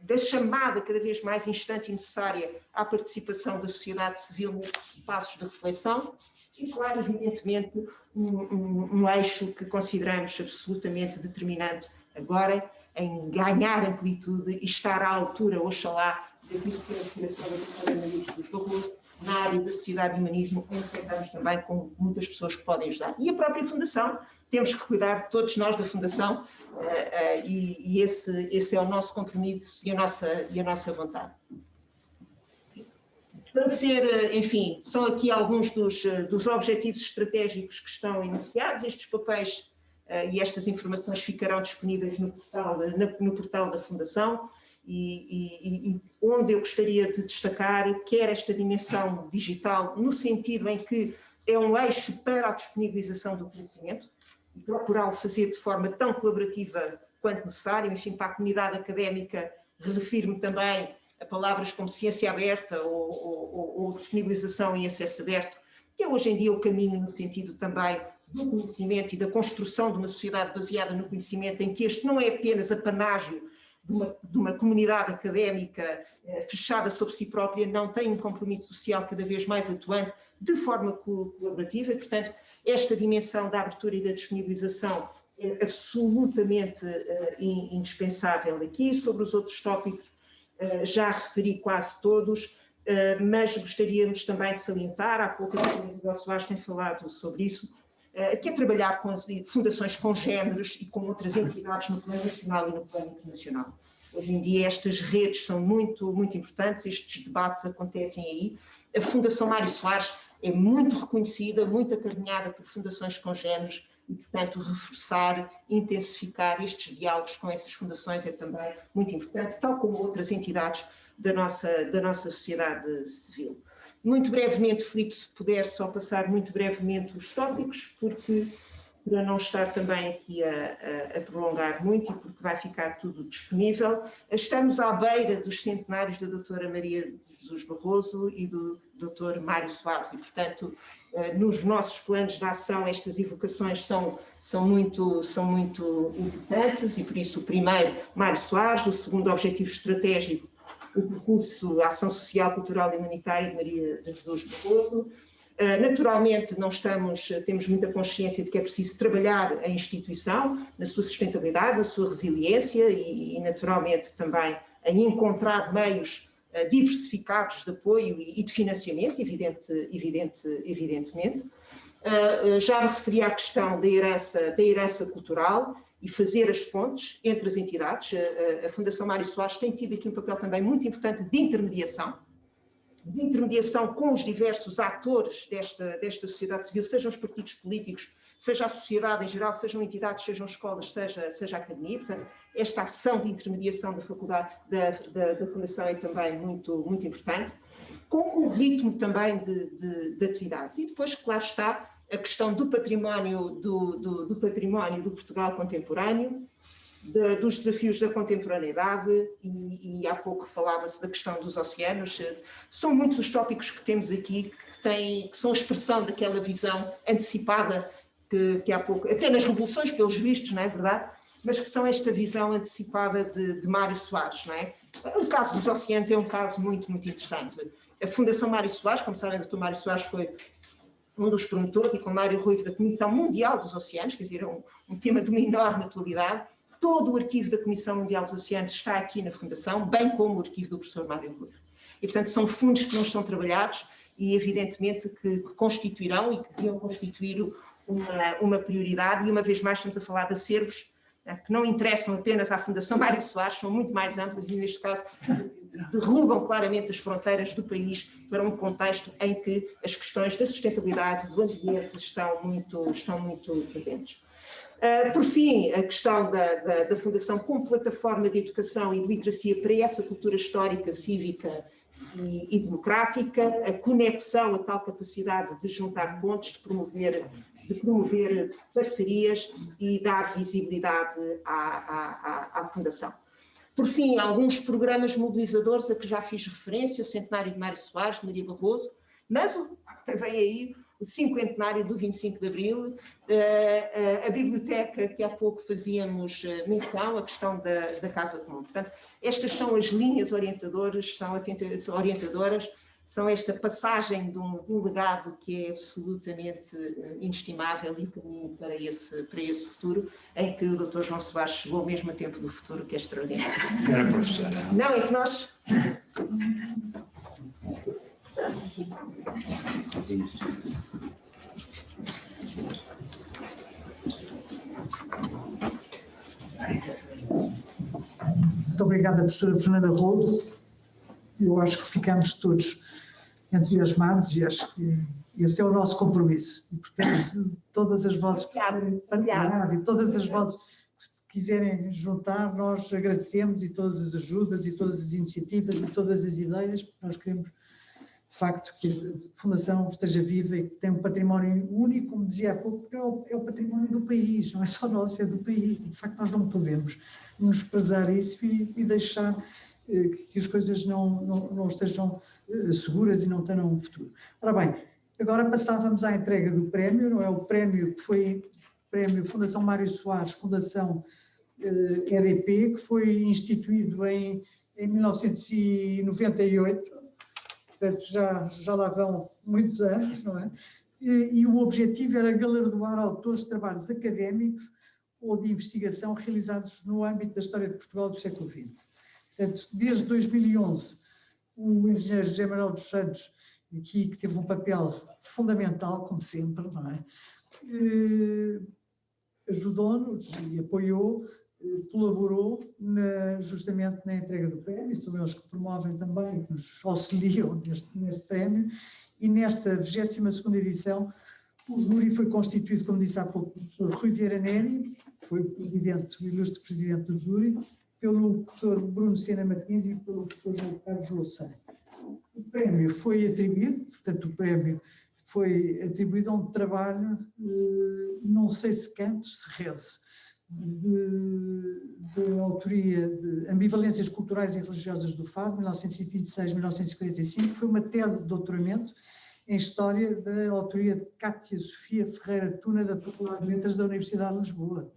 da chamada cada vez mais instante e necessária à participação da sociedade civil nos espaços de reflexão e, claro, evidentemente, um eixo que consideramos absolutamente determinante agora em ganhar amplitude e estar à altura, oxalá, daquilo que é a aspiração da Doutora Maria dos Barroso na área da sociedade e humanismo, em que contamos também com muitas pessoas que podem ajudar. E a própria Fundação, temos que cuidar, todos nós da Fundação, e esse é o nosso compromisso e a nossa vontade. Para ser, enfim, são aqui alguns dos objetivos estratégicos que estão enunciados. Estes papéis e estas informações ficarão disponíveis no portal da Fundação, e onde eu gostaria de destacar quer esta dimensão digital, no sentido em que é um eixo para a disponibilização do conhecimento, e procurá-lo fazer de forma tão colaborativa quanto necessário, enfim, para a comunidade académica, refiro-me também a palavras como ciência aberta ou disponibilização e acesso aberto, que é hoje em dia o caminho no sentido também do conhecimento e da construção de uma sociedade baseada no conhecimento, em que este não é apenas apanágio de uma comunidade académica fechada sobre si própria, não tem um compromisso social cada vez mais atuante, de forma colaborativa, e, portanto, esta dimensão da abertura e da disponibilização é absolutamente indispensável aqui. Sobre os outros tópicos já referi quase todos, mas gostaríamos também de salientar, há pouco a doutora Isabel Soares tem falado sobre isso, que é trabalhar com as fundações congêneres e com outras entidades no plano nacional e no plano internacional. Hoje em dia estas redes são muito, muito importantes, estes debates acontecem aí. A Fundação Mário Soares é muito reconhecida, muito acarinhada por fundações congêneres e, portanto, reforçar, intensificar estes diálogos com essas fundações é também muito importante, tal como outras entidades da nossa sociedade civil. Muito brevemente, Filipe, se puder só passar muito brevemente os tópicos, porque para não estar também aqui a prolongar muito e porque vai ficar tudo disponível, estamos à beira dos centenários da doutora Maria de Jesus Barroso e do doutor Mário Soares e, portanto, nos nossos planos de ação estas evocações são muito importantes e por isso o primeiro, Mário Soares, o segundo objetivo estratégico, o percurso, a ação social, cultural e humanitária de Maria de Jesus Barroso, Naturalmente, temos muita consciência de que é preciso trabalhar a instituição na sua sustentabilidade, na sua resiliência e naturalmente, também em encontrar meios diversificados de apoio e de financiamento, evidentemente. Já me referi à questão da herança cultural e fazer as pontes entre as entidades. A Fundação Mário Soares tem tido aqui um papel também muito importante de intermediação com os diversos atores desta sociedade civil, sejam os partidos políticos, seja a sociedade em geral, sejam entidades, sejam escolas, seja a academia. Portanto, esta ação de intermediação da faculdade, da Fundação é também muito, muito importante, com um ritmo também de atividades. E depois, claro está, a questão do património do Portugal contemporâneo, dos desafios da contemporaneidade e há pouco falava-se da questão dos oceanos. São muitos os tópicos que temos aqui que são a expressão daquela visão antecipada que há pouco, até nas revoluções, pelos vistos, não é verdade? Mas que são esta visão antecipada de Mário Soares, não é? O caso dos oceanos é um caso muito, muito interessante. A Fundação Mário Soares, como sabem, o Dr. Mário Soares foi um dos promotores, e com Mário Ruivo, da Comissão Mundial dos Oceanos, quer dizer, é um tema de uma enorme atualidade. Todo o arquivo da Comissão Mundial dos Oceanos está aqui na Fundação, bem como o arquivo do professor Mário Ruivo. E, portanto, são fundos que não estão trabalhados e, evidentemente, que constituirão e que deviam constituir uma prioridade. E, uma vez mais, estamos a falar de acervos que não interessam apenas à Fundação Mário Soares, são muito mais amplas e, neste caso, derrubam claramente as fronteiras do país para um contexto em que as questões da sustentabilidade, do ambiente, estão muito presentes. Por fim, a questão da Fundação como plataforma de educação e de literacia para essa cultura histórica, cívica e democrática, a conexão, a tal capacidade de juntar pontos, de promover parcerias e dar visibilidade à Fundação. Por fim, alguns programas mobilizadores a que já fiz referência, o Centenário de Mário Soares, de Maria Barroso, mas vem aí o 50º do 25 de Abril, a biblioteca que há pouco fazíamos menção, a questão da Casa Comum. Portanto, estas são as linhas orientadoras, são esta passagem de um legado que é absolutamente inestimável e caminho para esse futuro, em que o Dr. João Soares chegou ao mesmo tempo do futuro, que é extraordinário. Era professora. Não, é que nós... Muito obrigada, professora Fernanda Rolo. Eu acho que ficamos todos entusiasmados e acho que este é o nosso compromisso. E, portanto, todas as vozes que quiserem partilhar e todas as vozes que quiserem juntar, nós agradecemos, e todas as ajudas e todas as iniciativas e todas as ideias, porque nós queremos, de facto, que a Fundação esteja viva e que tenha um património único, como dizia há pouco, porque é o património do país, não é só nosso, é do país. E, de facto, nós não podemos menosprezar isso e deixar que as coisas não estejam seguras e não tenham um futuro. Ora bem, agora passávamos à entrega do prémio, não é? O prémio que foi prémio Fundação Mário Soares, Fundação EDP, que foi instituído em 1998, portanto já lá vão muitos anos, não é? E o objetivo era galardoar autores de trabalhos académicos ou de investigação realizados no âmbito da história de Portugal do século XX. Portanto, desde 2011, o engenheiro José Manuel dos Santos, aqui, que teve um papel fundamental, como sempre, não é? Ajudou-nos e apoiou, colaborou justamente na entrega do prémio, são eles que promovem também, que nos auxiliam neste prémio, e nesta 22ª edição o júri foi constituído, como disse há pouco, pelo professor Rui Vieira Neri, que foi o ilustre presidente do júri, pelo professor Bruno Sena Martins e pelo professor João Carlos Louçã. O prémio foi atribuído, portanto, o prémio foi atribuído a um trabalho, não sei se canto, se rezo, de autoria de Ambivalências Culturais e Religiosas do Fado, 1926-1945, foi uma tese de doutoramento em História da autoria de Cátia Sofia Ferreira Tuna, da Faculdade de Letras da Universidade de Lisboa.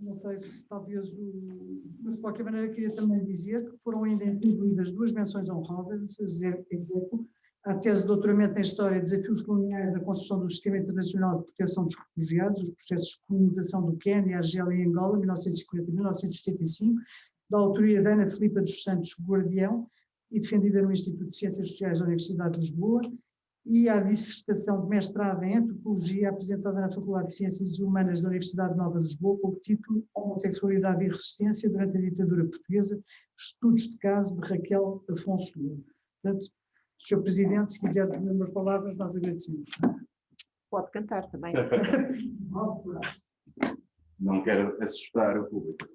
Não sei se talvez mas de qualquer maneira queria também dizer que foram ainda atribuídas 2 menções honrosas, exemplo, a tese de doutoramento em História, Desafios Coloniais da Construção do Sistema Internacional de Proteção dos Refugiados, os processos de colonização do Quênia, Argélia e Angola, 1950-1975, da autoria da Ana Filipa dos Santos Guardião e defendida no Instituto de Ciências Sociais da Universidade de Lisboa, e a dissertação de mestrado em Antropologia apresentada na Faculdade de Ciências Humanas da Universidade Nova de Lisboa com o título Homossexualidade e Resistência durante a ditadura portuguesa, estudos de caso de Raquel Afonso Louro. Portanto, Sr. Presidente, se quiser dizer umas palavras, nós agradecemos. Pode cantar também. Não quero assustar o público.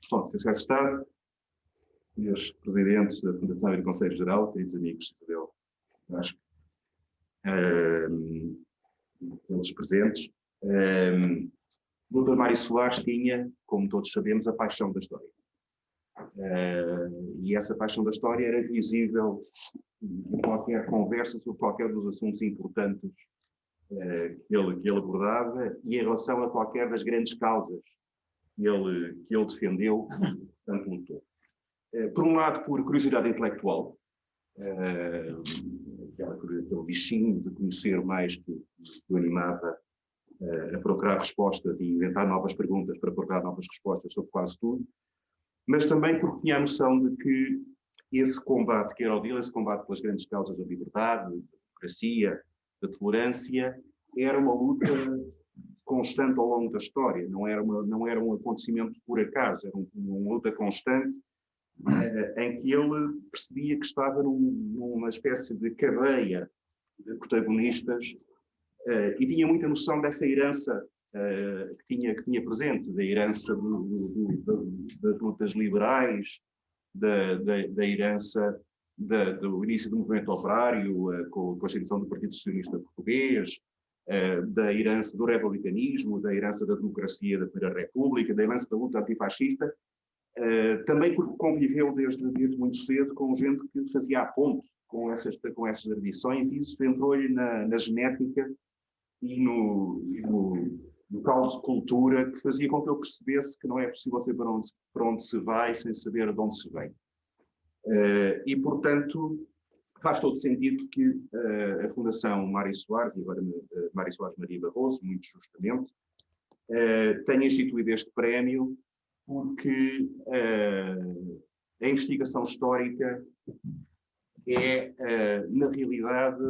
Bom, Sr. Secretário de Estado, senhores presidentes da Fundação e do Conselho Geral, queridos amigos, Isabel, acho que todos presentes, o Dr. Mário Soares tinha, como todos sabemos, a paixão da história. E essa paixão da história era visível em qualquer conversa sobre qualquer dos assuntos importantes que ele abordava e em relação a qualquer das grandes causas que ele defendeu, tanto lutou. Por um lado, por curiosidade intelectual, aquele bichinho de conhecer mais que o animava a procurar respostas e inventar novas perguntas para procurar novas respostas sobre quase tudo, mas também porque tinha a noção de que esse combate que era o dele, esse combate pelas grandes causas da liberdade, da democracia, da tolerância, era uma luta constante ao longo da história, não era um acontecimento por acaso, era uma luta constante em que ele percebia que estava numa espécie de cadeia de protagonistas e tinha muita noção dessa herança que tinha presente, da herança das lutas liberais, da herança do início do movimento operário, com a constituição do Partido Socialista Português, da herança do republicanismo, da herança da democracia da Primeira República, da herança da luta antifascista, também porque conviveu desde muito cedo com gente que fazia a ponte com essas tradições, e isso entrou-lhe na genética e no caldo de cultura que fazia com que ele percebesse que não é possível saber para onde se vai sem saber de onde se vem. E, portanto, faz todo sentido que a Fundação Mário Soares, e agora Mário Soares Maria Barroso, muito justamente, tenha instituído este prémio, porque a investigação histórica é, na realidade,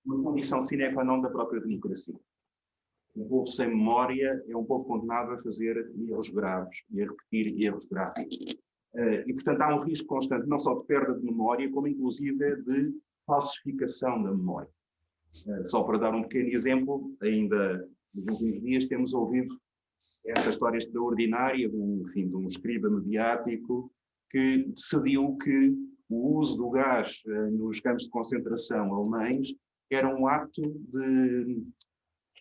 uma condição sine qua non da própria democracia. Um povo sem memória é um povo condenado a fazer erros graves e a repetir erros graves. E, portanto, há um risco constante, não só de perda de memória, como inclusive de falsificação da memória. Só para dar um pequeno exemplo, ainda nos últimos dias temos ouvido esta história extraordinária de um escriba mediático que decidiu que o uso do gás nos campos de concentração alemães era um ato de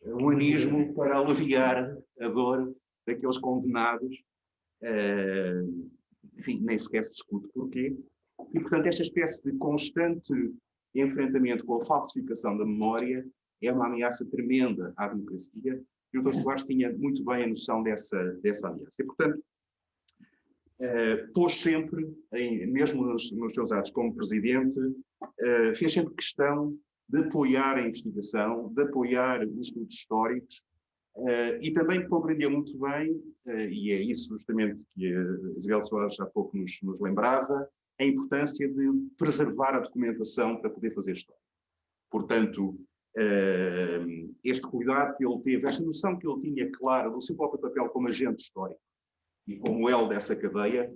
humanismo para aliviar a dor daqueles condenados. Enfim, nem sequer se discute porquê. E, portanto, esta espécie de constante enfrentamento com a falsificação da memória é uma ameaça tremenda à democracia, e o Dr. Soares tinha muito bem a noção dessa ameaça. E, portanto, pôs sempre, mesmo nos seus atos como presidente, fez sempre questão de apoiar a investigação, de apoiar os estudos históricos, e também compreendia muito bem, e é isso justamente que a Isabel Soares há pouco nos lembrava, a importância de preservar a documentação para poder fazer história. Portanto, este cuidado que ele teve, esta noção que ele tinha clara do seu próprio papel como agente histórico e como elo dessa cadeia,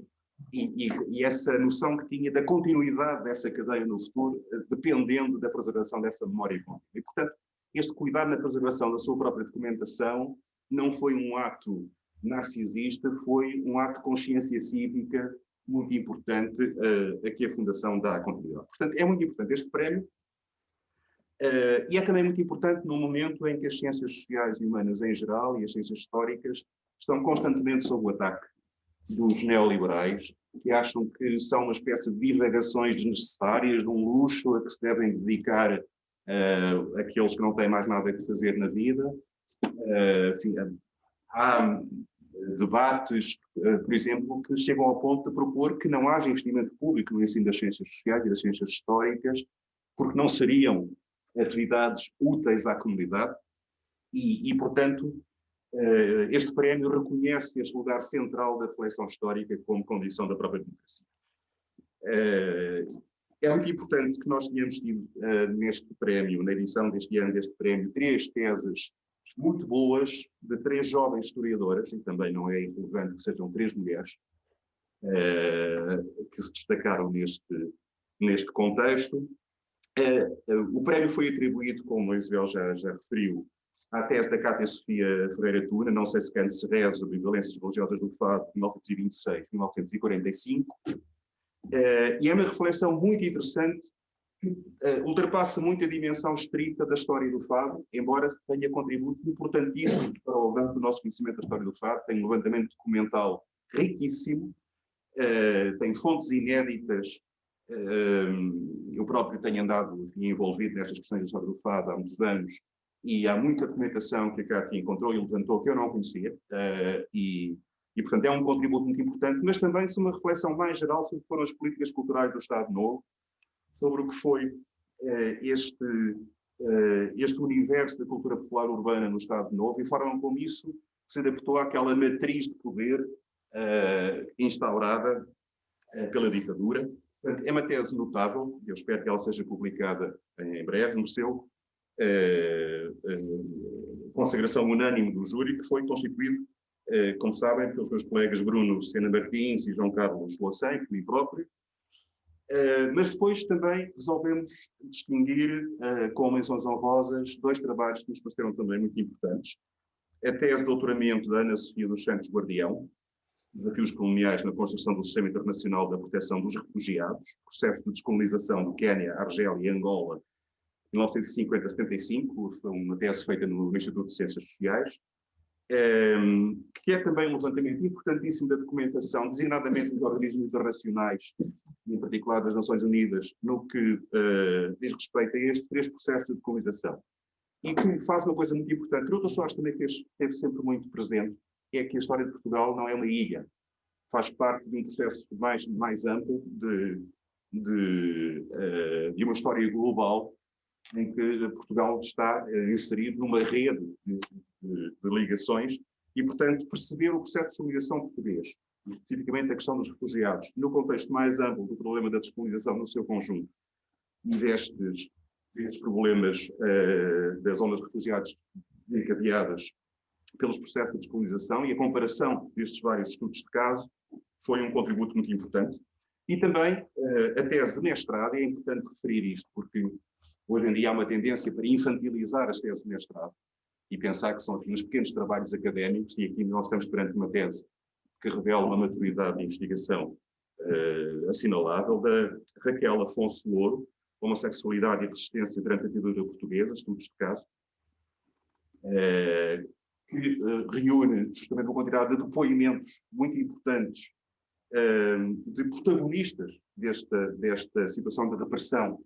e essa noção que tinha da continuidade dessa cadeia no futuro, dependendo da preservação dessa memória contínua. E, portanto, este cuidado na preservação da sua própria documentação não foi um ato narcisista, foi um ato de consciência cívica muito importante a que a Fundação dá continuidade. Portanto, é muito importante este prémio, e é também muito importante no momento em que as ciências sociais e humanas em geral e as ciências históricas estão constantemente sob o ataque dos neoliberais, que acham que são uma espécie de divagações desnecessárias, de um luxo a que se devem dedicar aqueles que não têm mais nada que fazer na vida. Assim, há debates, por exemplo, que chegam ao ponto de propor que não haja investimento público no ensino das ciências sociais e das ciências históricas, porque não seriam atividades úteis à comunidade e portanto, este prémio reconhece este lugar central da reflexão histórica como condição da própria democracia. É muito importante que nós tenhamos tido neste prémio, na edição deste ano deste prémio, 3 teses muito boas de 3 jovens historiadoras, e também não é irrelevante que sejam 3 mulheres, que se destacaram neste contexto. O prémio foi atribuído, como a Isabel já referiu, à tese da Cátia Sofia Ferreira Tuna, Não sei se canto se rezo, sobre violências religiosas do Fado, de 1926-1945, e é uma reflexão muito interessante que ultrapassa muito a dimensão estrita da história do Fado, embora tenha contributo importantíssimo para o avanço do nosso conhecimento da história do Fado. Tem um levantamento documental riquíssimo, tem fontes inéditas. Eu próprio tenho andado, enfim, envolvido nestas questões da história do Fado há muitos anos, e há muita documentação que a Cátia encontrou e levantou que eu não conhecia, e portanto, é um contributo muito importante, mas também uma reflexão mais geral sobre o que foram as políticas culturais do Estado Novo, sobre o que foi este universo da cultura popular urbana no Estado Novo e a forma como isso se adaptou àquela matriz de poder instaurada pela ditadura. Portanto, é uma tese notável, eu espero que ela seja publicada em breve, mereceu consagração unânime do júri, que foi constituído, como sabem, pelos meus colegas Bruno Sena Martins e João Carlos Loaçã, e mim próprio. Mas depois também resolvemos distinguir, com menções honrosas, 2 trabalhos que nos pareceram também muito importantes. A tese de doutoramento da Ana Sofia dos Santos Guardião, Desafios coloniais na construção do sistema internacional da proteção dos refugiados, processo de descolonização do Quênia, Argélia e Angola, 1950-75, foi uma tese feita no Instituto de Ciências Sociais, que é também um levantamento importantíssimo da documentação, designadamente dos organismos internacionais, e em particular das Nações Unidas, no que diz respeito a estes 3 processos de decolonização. E que faz uma coisa muito importante, que o Dr. Soares também esteve sempre muito presente, é que a história de Portugal não é uma ilha, faz parte de um processo mais amplo de uma história global, em que Portugal está inserido numa rede de ligações e, portanto, perceber o processo de descolonização português, especificamente a questão dos refugiados, no contexto mais amplo do problema da descolonização no seu conjunto e destes problemas das ondas de refugiados desencadeadas pelos processos de descolonização, e a comparação destes vários estudos de caso foi um contributo muito importante. E também a tese de mestrado, é importante referir isto, porque hoje em dia há uma tendência para infantilizar as teses de mestrado e pensar que são apenas pequenos trabalhos académicos, e aqui nós estamos perante uma tese que revela uma maturidade de investigação assinalável, da Raquel Afonso Louro, Homossexualidade e Resistência durante a ditadura portuguesa, estudos de caso, que reúne justamente uma quantidade de depoimentos muito importantes de protagonistas desta situação de repressão,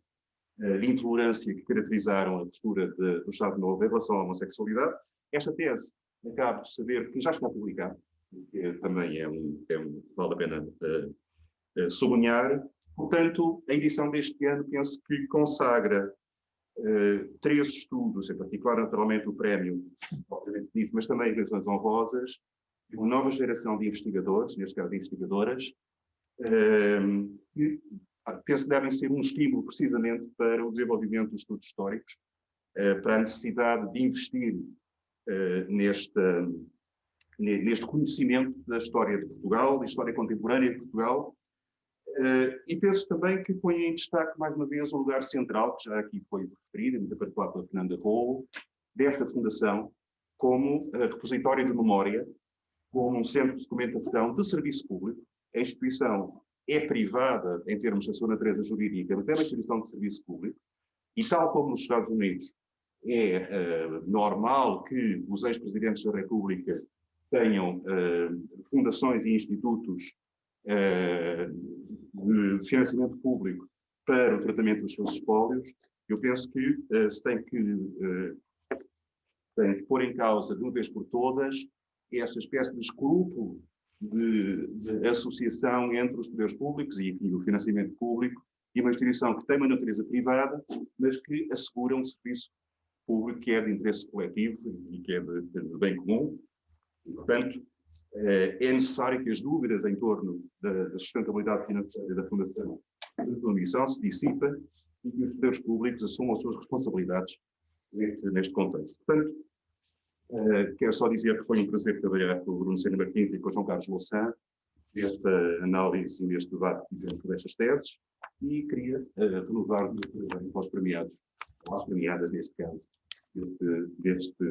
de intolerância que caracterizaram a postura do Estado Novo em relação à homossexualidade. Esta tese, acabo de saber que já está publicada, que também vale a pena sublinhar. Portanto, a edição deste ano penso que consagra 3 estudos, em particular, naturalmente, o prémio, obviamente dito, mas também menções honrosas, de uma nova geração de investigadores, neste caso de investigadoras, que penso que devem ser um estímulo precisamente para o desenvolvimento dos estudos históricos, para a necessidade de investir neste conhecimento da história de Portugal, da história contemporânea de Portugal, e penso também que põe em destaque, mais uma vez, um lugar central, que já aqui foi referido, em particular pela Fernanda Rolo, desta fundação, como repositório de memória, como um centro de documentação de serviço público. A instituição é privada em termos da sua natureza jurídica, mas é uma instituição de serviço público, e tal como nos Estados Unidos é normal que os ex-presidentes da República tenham fundações e institutos de financiamento público para o tratamento dos seus espólios, Eu penso que se tem que pôr em causa, de uma vez por todas, esta espécie de escrúpulo de associação entre os poderes públicos e o financiamento público e uma instituição que tem uma natureza privada, mas que assegura um serviço público que é de interesse coletivo e que é de bem comum. E, portanto, é necessário que as dúvidas em torno da sustentabilidade financeira da Fundação de Missão se dissipem e que os poderes públicos assumam as suas responsabilidades neste contexto. Portanto, quero só dizer que foi um prazer trabalhar com o Bruno Sena Martins e com o João Carlos Louçã nesta análise e neste debate que tivemos por estas teses e queria renovar aos premiados, ou às premiadas neste caso, desta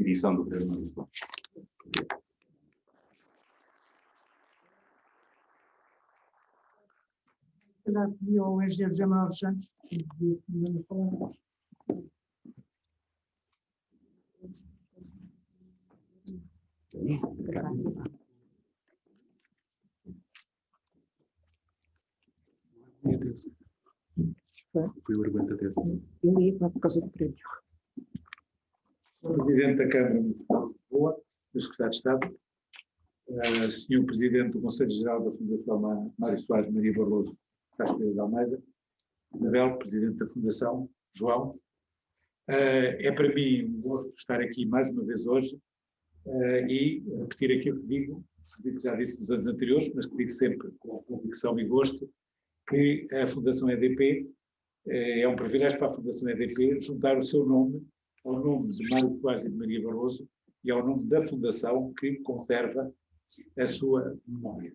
edição do Prémio Municipal. Se calhar pedi ao engenheiro José Manuel dos Santos, Foi o argumento dele. Eu ia por causa do prémio. Presidente da Câmara Municipal de Lisboa, Sr. Secretário de Estado, Sr. Presidente do Conselho Geral da Fundação Mário Soares Maria Barroso Castelhano de Almeida, Isabel, Presidente da Fundação, João. É para mim um gosto estar aqui mais uma vez hoje e repetir aquilo que digo que já disse nos anos anteriores, mas que digo sempre com convicção e gosto, que a Fundação EDP é um privilégio para a Fundação EDP juntar o seu nome ao nome de Mário Soares e de Maria Barroso e ao nome da Fundação que conserva a sua memória.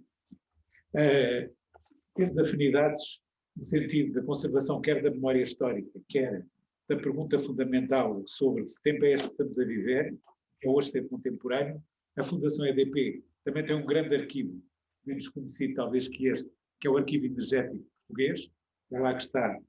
Temos afinidades no sentido da conservação quer da memória histórica, quer da pergunta fundamental sobre que tempo é este que estamos a viver, que é hoje ser contemporâneo. A Fundação EDP também tem um grande arquivo, menos conhecido talvez que este, que é o Arquivo Energético Português. É lá que está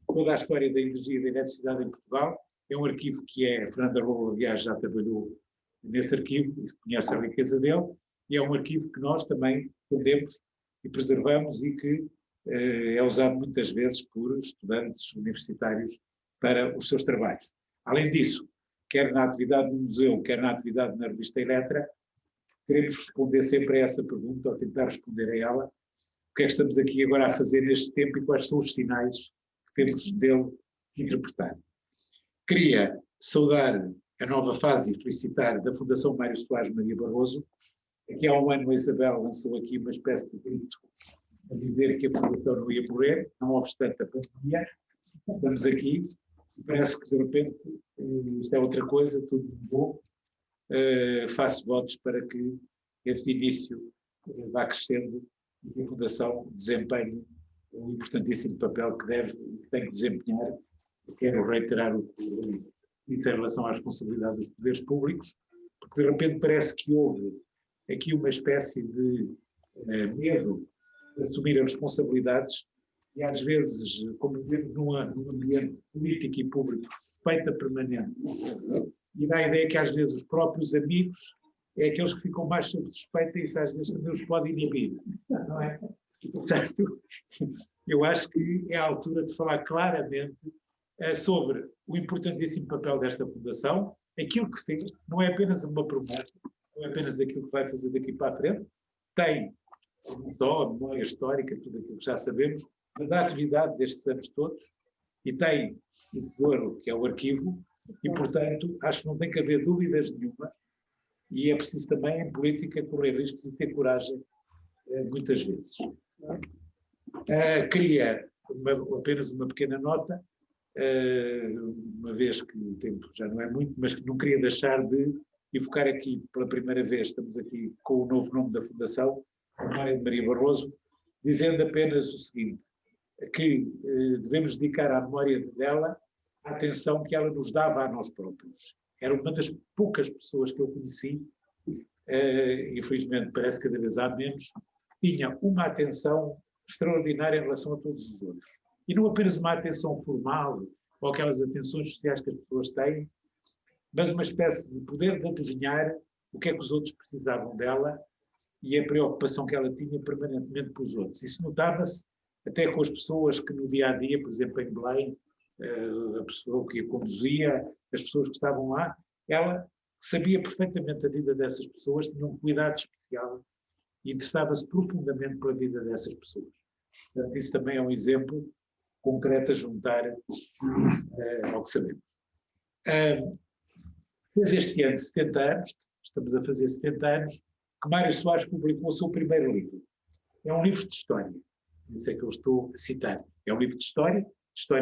toda a história da energia e da eletricidade em Portugal. É um arquivo que a Fernanda Lobo, aliás, já trabalhou nesse arquivo e conhece a riqueza dele, e é um arquivo que nós também tendemos e preservamos e que é usado muitas vezes por estudantes universitários para os seus trabalhos. Além disso, quer na atividade do museu, quer na atividade na revista Eletra, queremos responder sempre a essa pergunta, ou tentar responder a ela, o que é que estamos aqui agora a fazer neste tempo e quais são os sinais que temos dele que interpretar. Queria saudar a nova fase e felicitar da Fundação Mário Soares Maria Barroso. Aqui há um ano a Isabel lançou aqui uma espécie de grito a dizer que a Fundação não ia morrer, não obstante a pandemia. Estamos aqui e parece que de repente isto é outra coisa, tudo mudou. Faço votos para que este início vá crescendo e que a Fundação desempenhe um importantíssimo papel que tem que desempenhar. Quero reiterar o que disse em relação à responsabilidade dos poderes públicos, porque de repente parece que houve aqui uma espécie de medo de assumir as responsabilidades e às vezes, como vemos num ambiente político e público, suspeita permanente. E dá a ideia que às vezes os próprios amigos é aqueles que ficam mais sob suspeita e isso às vezes também os pode inibir, não é? E, portanto, eu acho que é a altura de falar claramente sobre o importantíssimo papel desta Fundação, aquilo que fez, não é apenas uma promessa, não é apenas aquilo que vai fazer daqui para a frente, tem não só a memória histórica, tudo aquilo que já sabemos, mas a atividade destes anos todos, e tem o tesouro, que é o arquivo, e, portanto, acho que não tem que haver dúvidas nenhuma, e é preciso também, em política, correr riscos e ter coragem, muitas vezes. Queria apenas uma pequena nota, uma vez que o tempo já não é muito, mas que não queria deixar de evocar aqui, pela primeira vez, estamos aqui com o novo nome da Fundação, a memória de Maria Barroso, dizendo apenas o seguinte, que devemos dedicar à memória dela a atenção que ela nos dava a nós próprios. Era uma das poucas pessoas que eu conheci, infelizmente parece que cada vez há menos, tinha uma atenção extraordinária em relação a todos os outros. E não apenas uma atenção formal, ou aquelas atenções sociais que as pessoas têm, mas uma espécie de poder de adivinhar o que é que os outros precisavam dela e a preocupação que ela tinha permanentemente pelos outros. Isso notava-se até com as pessoas que no dia-a-dia, por exemplo, em Belém, a pessoa que a conduzia, as pessoas que estavam lá, ela sabia perfeitamente a vida dessas pessoas, tinha um cuidado especial e interessava-se profundamente pela vida dessas pessoas. Portanto, isso também é um exemplo concreto a juntar ao que sabemos. Fez este ano 70 anos, estamos a fazer 70 anos, que Mário Soares publicou o seu primeiro livro. É um livro de história, isso é que eu estou a citar. É um livro de história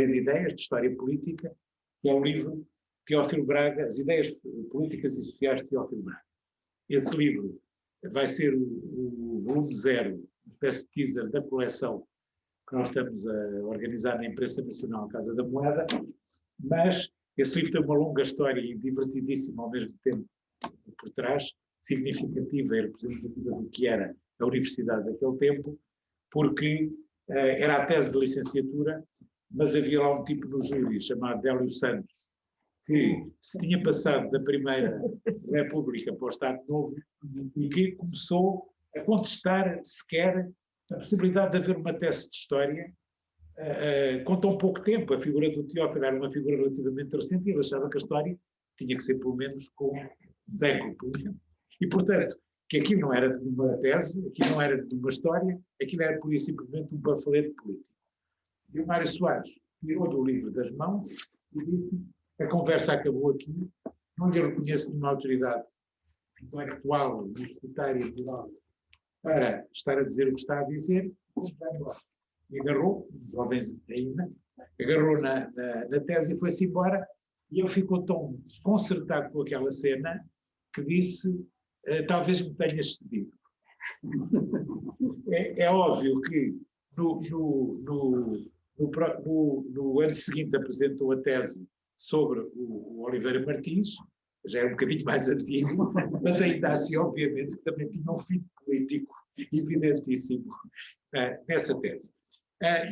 de ideias, de história política, que é o livro Teófilo Braga, As Ideias Políticas e Sociais de Teófilo Braga. Esse livro vai ser o volume 0, uma espécie de teaser da coleção que nós estamos a organizar na Imprensa Nacional Casa da Moeda, mas esse livro tem uma longa história e divertidíssima ao mesmo tempo por trás, significativa e representativa do que era a universidade daquele tempo, porque era a tese de licenciatura, mas havia lá um tipo no júri chamado Délio Santos, que se tinha passado da Primeira República para o Estado Novo e que começou a contestar sequer a possibilidade de haver uma tese de história com tão pouco tempo. A figura do Teófilo era uma figura relativamente recente e ele achava que a história tinha que ser pelo menos com século, pelo menos. E, portanto, que aquilo não era de uma tese, aquilo não era de uma história, aquilo era pura e simplesmente um panfleto político. E o Mário Soares tirou do livro das mãos e disse: a conversa acabou aqui, não lhe reconheço nenhuma autoridade intelectual, universitária e moral para estar a dizer o que está a dizer, e agarrou, os jovens ainda, agarrou na tese e foi-se embora, e ele ficou tão desconcertado com aquela cena que disse: talvez me tenha excedido. É óbvio que no ano seguinte apresentou a tese sobre o Oliveira Martins, já é um bocadinho mais antigo, mas ainda assim, obviamente, que também tinha um fim político evidentíssimo nessa tese.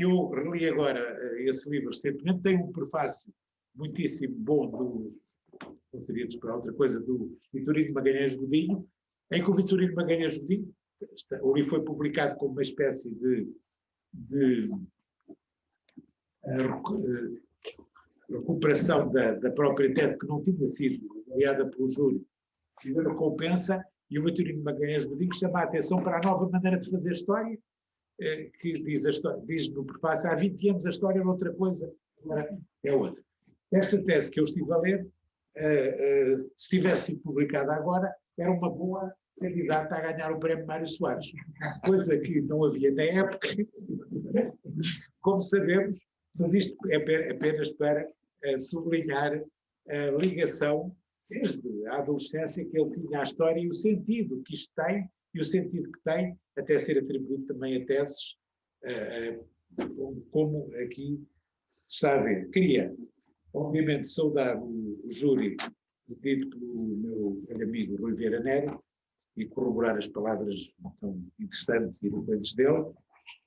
Eu reli agora esse livro recentemente, tem um prefácio muitíssimo bom não seria de esperar outra coisa, do Vitorino Magalhães Godinho, em que o Vitorino Magalhães Godinho, o livro foi publicado como uma espécie de recuperação da própria tese que não tinha sido avaliada pelo júri e da recompensa, e o Vitorino Magalhães Godinho chama a atenção para a nova maneira de fazer história, que diz no prefácio: há 20 anos a história era outra coisa, agora é outra. Esta tese que eu estive a ler, se tivesse sido publicada agora, era uma boa candidata a ganhar o prémio Mário Soares, coisa que não havia na época, como sabemos, mas isto é apenas para sublinhar a ligação desde a adolescência que ele tinha à história e o sentido que isto tem, e o sentido que tem até ser atribuído também a teses, como aqui se está a ver. Queria, obviamente, saudar o júri dito pelo meu amigo Rui Vieira Nery e corroborar as palavras tão interessantes e eloquentes dele.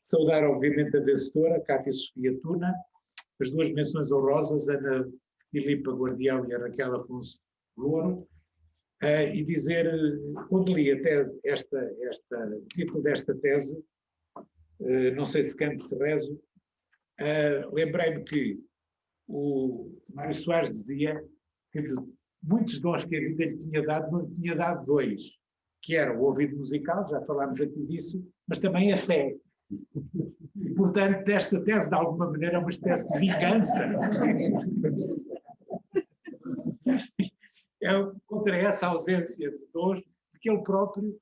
Saudar, obviamente, a vencedora, Cátia Sofia Tuna, as duas menções honrosas, Ana Filipa Guardião e a Raquel Afonso Louro, e dizer, quando li a tese, o título desta tese, não sei se canto se rezo, lembrei-me que o Mário Soares dizia que de muitos dons que a vida lhe tinha dado, não lhe tinha dado dois, que era o ouvido musical, já falámos aqui disso, mas também a fé. E, portanto, esta tese, de alguma maneira, é uma espécie de vingança contra essa ausência de dons, porque ele próprio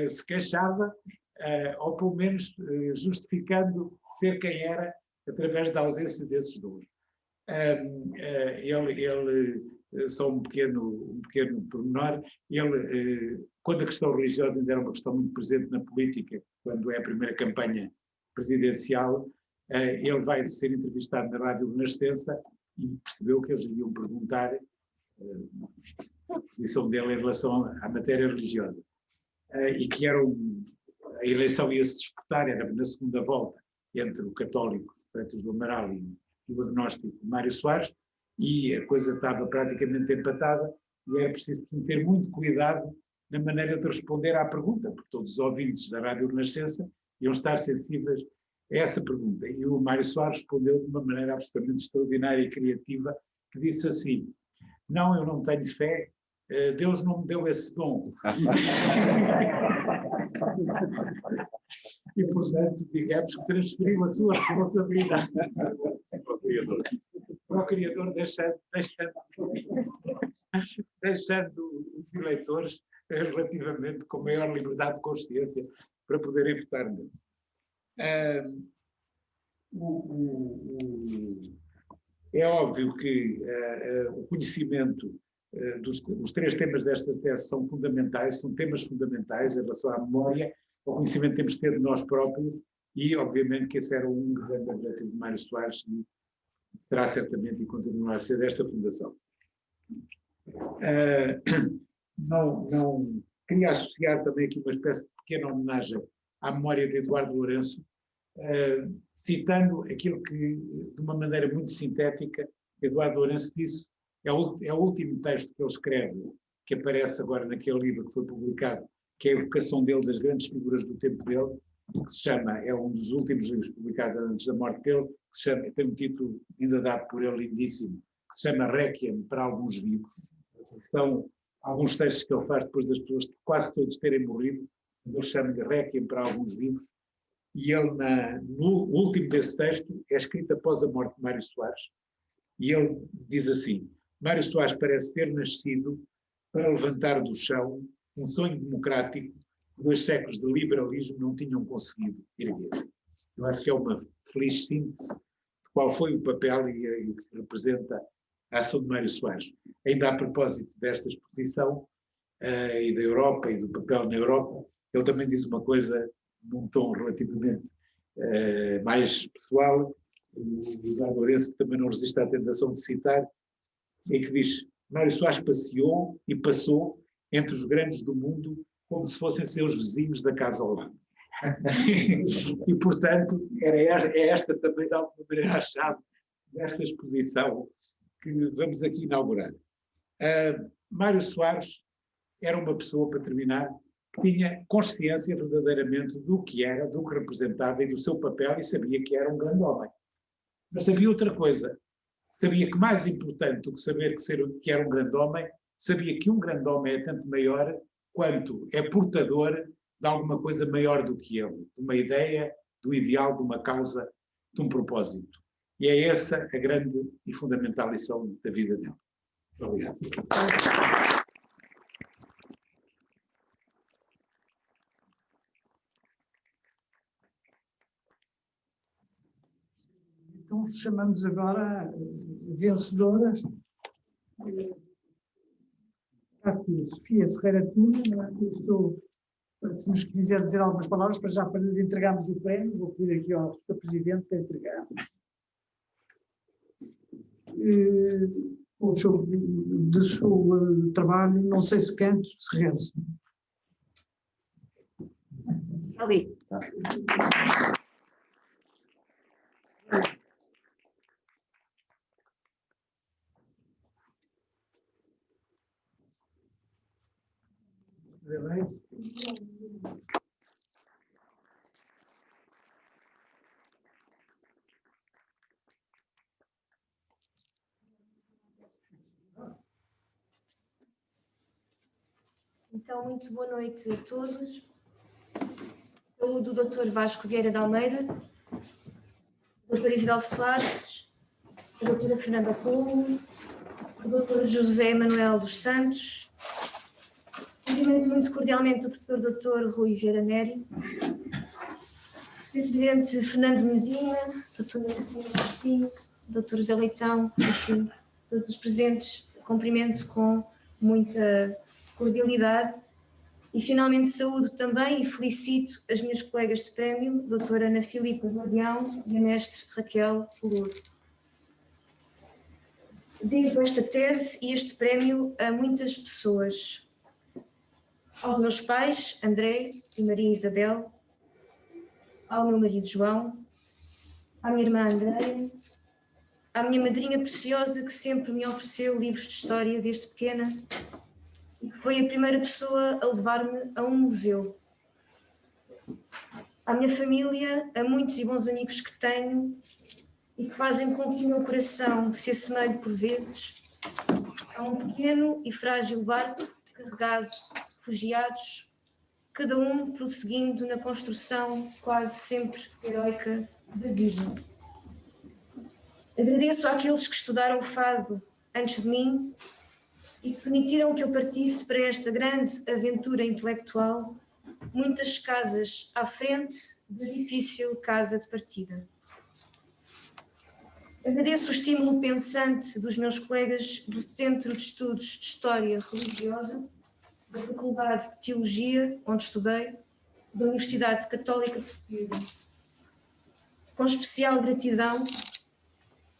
se queixava, ou pelo menos justificando ser quem era através da ausência desses dons. Ele, só um pequeno pormenor, quando a questão religiosa ainda era uma questão muito presente na política, quando é a primeira campanha presidencial, ele vai ser entrevistado na Rádio Renascença e percebeu que eles iam perguntar a posição dele em relação à matéria religiosa. E que a eleição ia-se disputar, era na segunda volta, entre o católico Freitas do Amaral e o agnóstico Mário Soares, e a coisa estava praticamente empatada e era preciso ter muito cuidado na maneira de responder à pergunta, porque todos os ouvintes da Rádio Renascença iam estar sensíveis a essa pergunta. E o Mário Soares respondeu de uma maneira absolutamente extraordinária e criativa, que disse assim: não, eu não tenho fé, Deus não me deu esse dom. E, portanto, digamos que transferiu a sua responsabilidade para o Criador, deixando os eleitores relativamente com maior liberdade de consciência para poderem votar nele. É óbvio que o conhecimento os três temas desta tese são fundamentais, são temas fundamentais em relação à memória, ao conhecimento que temos de ter de nós próprios e, obviamente, que esse era um grande objetivo de Mário Soares e será certamente e continuará a ser desta fundação. Não queria associar também aqui uma espécie de pequena homenagem à memória de Eduardo Lourenço, citando aquilo que, de uma maneira muito sintética, Eduardo Lourenço disse. É o último texto que ele escreve, que aparece agora naquele livro que foi publicado, que é a evocação dele das grandes figuras do tempo dele, que se chama, é um dos últimos livros publicados antes da morte dele, que se chama, tem um título ainda dado por ele lindíssimo, que se chama Requiem para alguns vivos. São alguns textos que ele faz depois das pessoas quase todos terem morrido, mas ele chama-lhe Requiem para alguns vivos, e ele, no último desse texto, é escrito após a morte de Mário Soares, e ele diz assim: Mário Soares parece ter nascido para levantar do chão um sonho democrático que 2 séculos de liberalismo não tinham conseguido erguer. Eu acho que é uma feliz síntese de qual foi o papel e o que representa a ação de Mário Soares. Ainda a propósito desta exposição e da Europa e do papel na Europa, ele também diz uma coisa num tom relativamente mais pessoal, o Eduardo Lourenço, que também não resiste à tentação de citar, em que diz: Mário Soares passeou e passou entre os grandes do mundo como se fossem seus vizinhos da casa ao lado. E, portanto, é esta também, de alguma maneira, a chave desta exposição que vamos aqui inaugurar. Mário Soares era uma pessoa, para terminar, que tinha consciência verdadeiramente do que era, do que representava e do seu papel, e sabia que era um grande homem. Mas sabia outra coisa. Sabia que mais importante do que saber que era um grande homem, sabia que um grande homem é tanto maior quanto é portador de alguma coisa maior do que ele, de uma ideia, do ideal, de uma causa, de um propósito. E é essa a grande e fundamental lição da vida dele. Obrigado. Então chamamos agora a vencedora, a Sofia Ferreira Cunha. Se nos quiser dizer algumas palavras, para lhe entregarmos o prémio, vou pedir aqui ao Sr. Presidente para entregar. O seu trabalho, não sei se canto, se rezo. Ali. Então, muito boa noite a todos. Saúdo o Dr. Vasco Vieira de Almeida, a Dra. Isabel Soares, a Dra. Fernanda Couto, o Dr. José Manuel dos Santos, cumprimento muito cordialmente o professor Dr. Rui Vieira Neri, o Sr. Presidente Fernando Medina, Dr. Ana Martins, Dr. José Leitão, enfim, todos os presentes, cumprimento com muita cordialidade. E finalmente saúdo também e felicito as minhas colegas de prémio, doutora Ana Filipa Guardião e a mestre Raquel Louro. Devo esta tese e este prémio a muitas pessoas. Aos meus pais, André e Maria Isabel, ao meu marido João, à minha irmã Andréia, à minha madrinha preciosa que sempre me ofereceu livros de história desde pequena, e que foi a primeira pessoa a levar-me a um museu. à minha família, a muitos e bons amigos que tenho e que fazem com que o meu coração se assemelhe por vezes a um pequeno e frágil barco carregado de refugiados, cada um prosseguindo na construção quase sempre heroica da vida. Agradeço àqueles que estudaram o fado antes de mim e que permitiram que eu partisse para esta grande aventura intelectual, muitas casas à frente da difícil casa de partida. Agradeço o estímulo pensante dos meus colegas do Centro de Estudos de História Religiosa, da Faculdade de Teologia, onde estudei, da Universidade Católica Portuguesa. Com especial gratidão,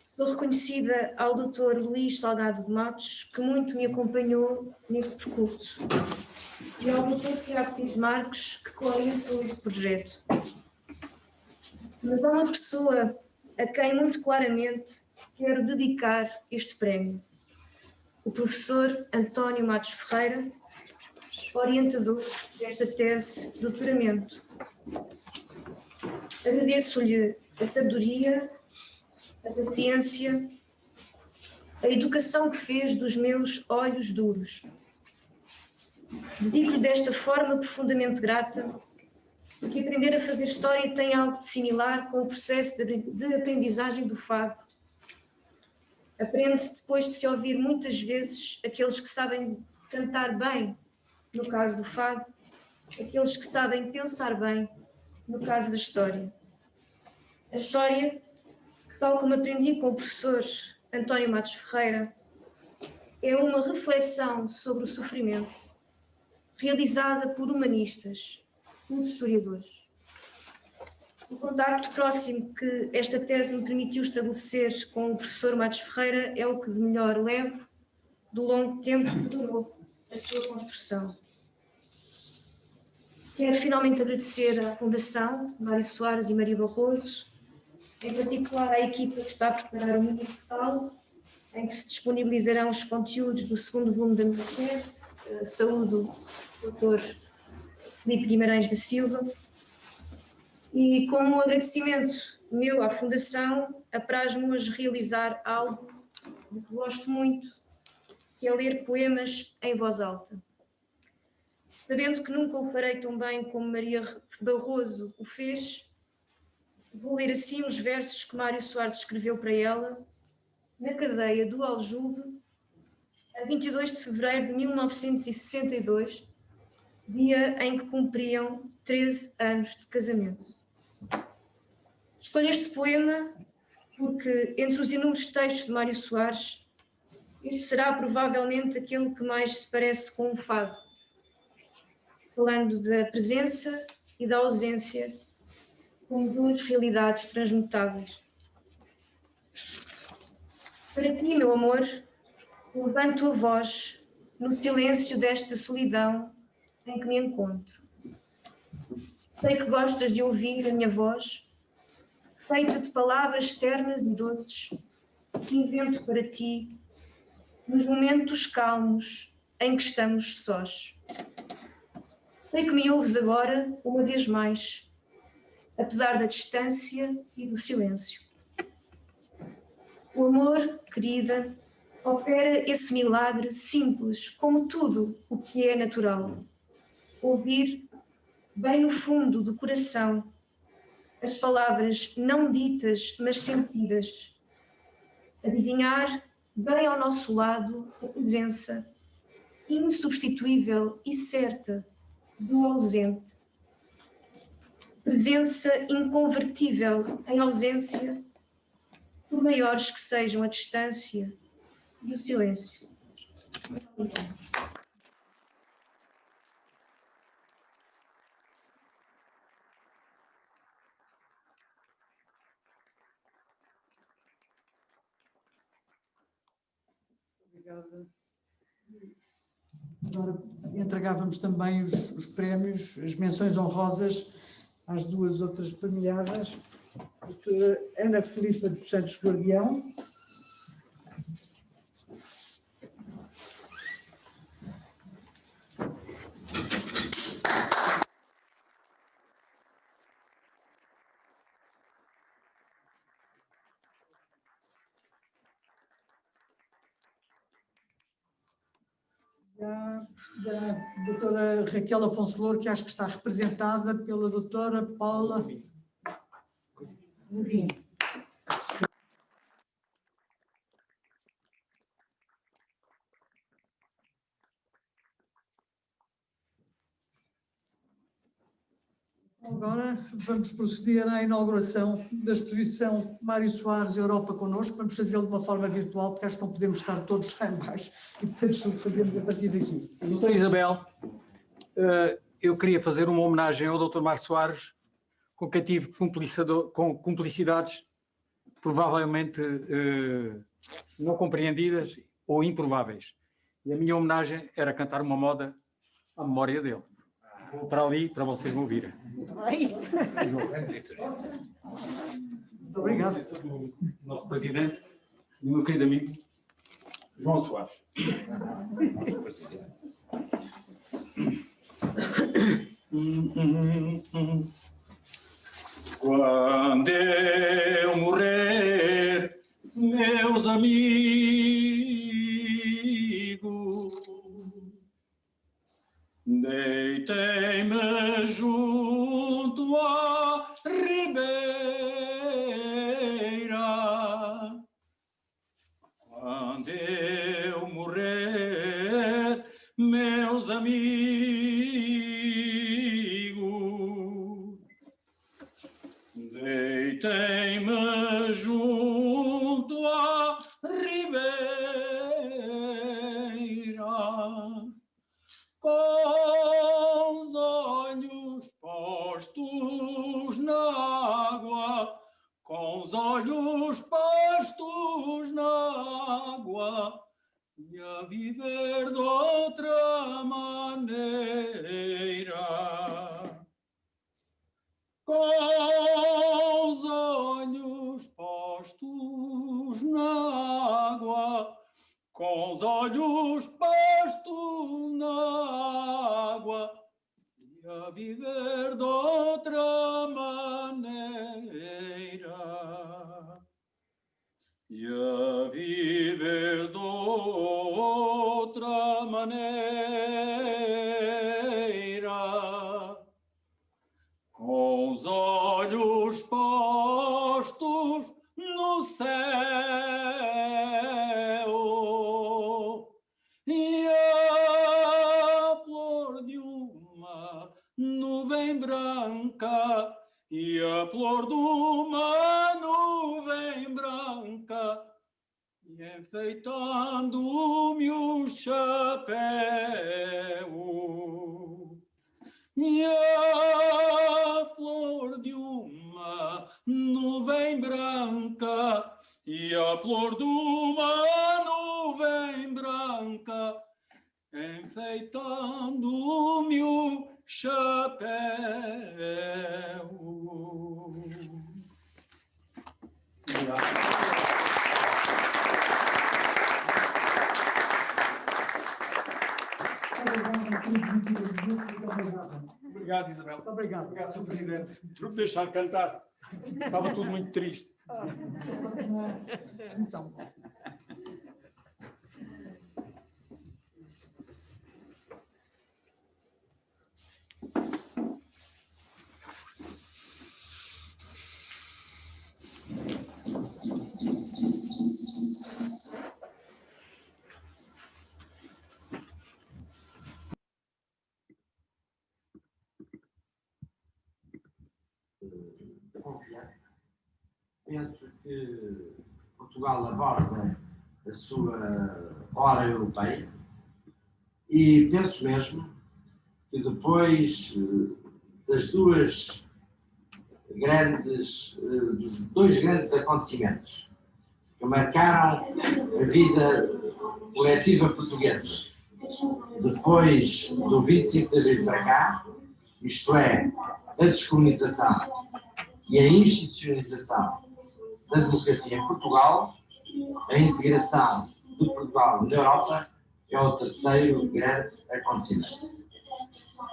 sou reconhecida ao Dr. Luís Salgado de Matos, que muito me acompanhou neste percurso, e ao Dr. Tiago Pires Marques, que coorientou este projeto. Mas há uma pessoa a quem muito claramente quero dedicar este prémio, o professor António Matos Ferreira, orientador desta tese de doutoramento. Agradeço-lhe a sabedoria, a paciência, a educação que fez dos meus olhos duros. Dedico-lhe desta forma profundamente grata, porque aprender a fazer história tem algo de similar com o processo de aprendizagem do fado. Aprende-se depois de se ouvir muitas vezes aqueles que sabem cantar bem, no caso do fado, aqueles que sabem pensar bem, no caso da história. A história, que, tal como aprendi com o professor António Matos Ferreira, é uma reflexão sobre o sofrimento, realizada por humanistas, pelos historiadores. O contacto próximo que esta tese me permitiu estabelecer com o professor Matos Ferreira é o que de melhor levo do longo tempo que durou a sua construção. Quero finalmente agradecer à Fundação Mário Soares e Maria Barroso, em particular à equipa que está a preparar o mini portal, em que se disponibilizarão os conteúdos do segundo volume da minha tese. Saúdo o Dr. Filipe Guimarães da Silva. E como um agradecimento meu à Fundação, apraz-me hoje realizar algo de que gosto muito, que é ler poemas em voz alta. Sabendo que nunca o farei tão bem como Maria Barroso o fez, vou ler assim os versos que Mário Soares escreveu para ela, na cadeia do Aljube, a 22 de fevereiro de 1962, dia em que cumpriam 13 anos de casamento. Escolho este poema porque, entre os inúmeros textos de Mário Soares, este será provavelmente aquele que mais se parece com o fado, falando da presença e da ausência como duas realidades transmutáveis. Para ti, meu amor, levanto a voz no silêncio desta solidão em que me encontro. Sei que gostas de ouvir a minha voz, feita de palavras ternas e doces, que invento para ti nos momentos calmos em que estamos sós. Sei que me ouves agora, uma vez mais, apesar da distância e do silêncio. O amor, querida, opera esse milagre simples, como tudo o que é natural. Ouvir, bem no fundo do coração, as palavras não ditas, mas sentidas. Adivinhar, bem ao nosso lado, a presença insubstituível e certa do ausente. Presença inconvertível em ausência, por maiores que sejam a distância e o silêncio. Obrigada. Agora entregávamos também os prémios, as menções honrosas às duas outras premiadas, a doutora Ana Filipa dos Santos Guardião da doutora Raquel Afonso Louro, que acho que está representada pela doutora Paula Godinho. Agora vamos proceder à inauguração da exposição Mário Soares Europa Connosco. Vamos fazê-lo de uma forma virtual, porque acho que não podemos estar todos lá em baixo e, portanto, fazemos a partir daqui. Doutora Isabel, eu queria fazer uma homenagem ao Dr. Mário Soares, com quem tive cumplicidades provavelmente não compreendidas ou improváveis. E a minha homenagem era cantar uma moda à memória dele. Vou para ali para vocês me ouvirem. Muito obrigado. O nosso presidente e o meu querido amigo João Soares. Quando eu morrer, meus amigos, deitei-me junto à ribeira. Quando eu morrer, meus amigos, deitei-me junto à ribeira, com os olhos postos na água, com os olhos postos na água, e a viver de outra maneira. Com os olhos postos na água, com os olhos postos na água, e a viver de outra maneira, e a viver de outra maneira, com os olhos postos no céu, e a flor de uma nuvem branca, e a flor de uma nuvem branca, e enfeitando-me o chapéu, e a flor de uma nuvem branca, e a flor de uma nuvem branca, enfeitando-me o chapéu. Obrigado, Isabel. Muito obrigado. Obrigado, Sr. Presidente, por me deixar cantar. Estava tudo muito triste. Então, penso que Portugal aborda a sua hora europeia e penso mesmo que depois dos dois grandes acontecimentos que marcaram a vida coletiva portuguesa, depois do 25 de Abril para cá, isto é, a descolonização e a institucionalização da democracia em Portugal, a integração de Portugal na Europa é o terceiro grande acontecimento.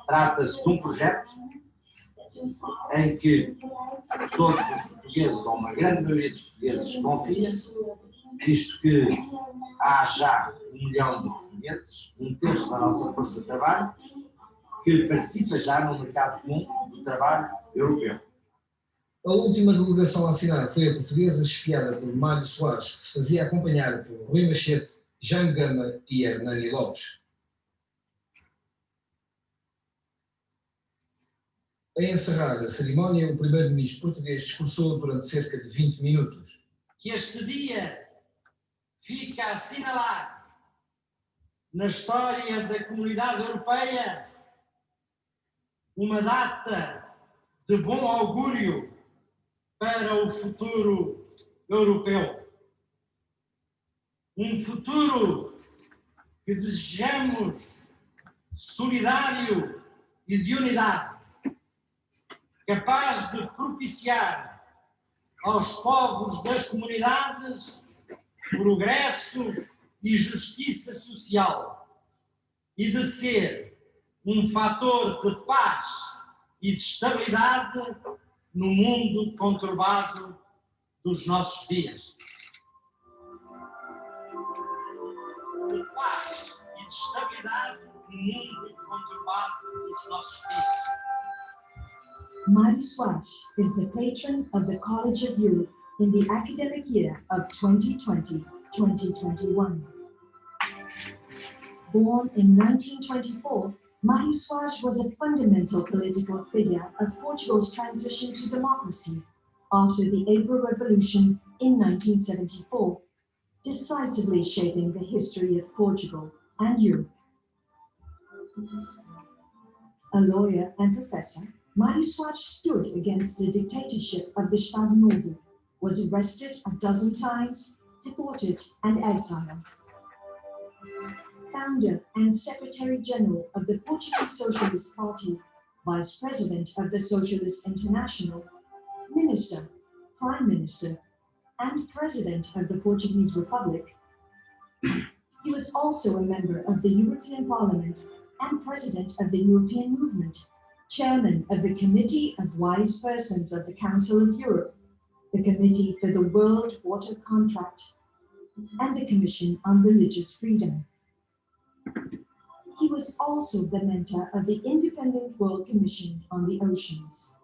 Trata-se de um projeto em que todos os portugueses, ou uma grande maioria dos portugueses, confia visto que há já 1 milhão de portugueses, 1/3 da nossa força de trabalho, que participa já no mercado comum do trabalho europeu. A última delegação a assinar foi a portuguesa, chefiada por Mário Soares, que se fazia acompanhar por Rui Machete, Jaime Gama e Hernani Lopes. A encerrar a cerimónia, o primeiro-ministro português discursou durante cerca de 20 minutos. Que este dia fica assinalado na história da Comunidade Europeia uma data de bom augúrio para o futuro europeu. Um futuro que desejamos solidário e de unidade, capaz de propiciar aos povos das comunidades progresso e justiça social e de ser um fator de paz e de estabilidade no mundo conturbado dos nossos dias. De paz e de estabilidade no mundo conturbado dos nossos dias. Mário Soares is the patron of the College of Europe in the academic year of 2020-2021. Born in 1924, Mário Soares was a fundamental political figure of Portugal's transition to democracy after the April Revolution in 1974, decisively shaping the history of Portugal and Europe. A lawyer and professor, Mário Soares stood against the dictatorship of the Estado Novo, was arrested a dozen times, deported and exiled. Founder and Secretary General of the Portuguese Socialist Party, Vice President of the Socialist International, Minister, Prime Minister, and President of the Portuguese Republic. He was also a member of the European Parliament and President of the European Movement, Chairman of the Committee of Wise Persons of the Council of Europe, the Committee for the World Water Contract, and the Commission on Religious Freedom. He was also the mentor of the Independent World Commission on the Oceans.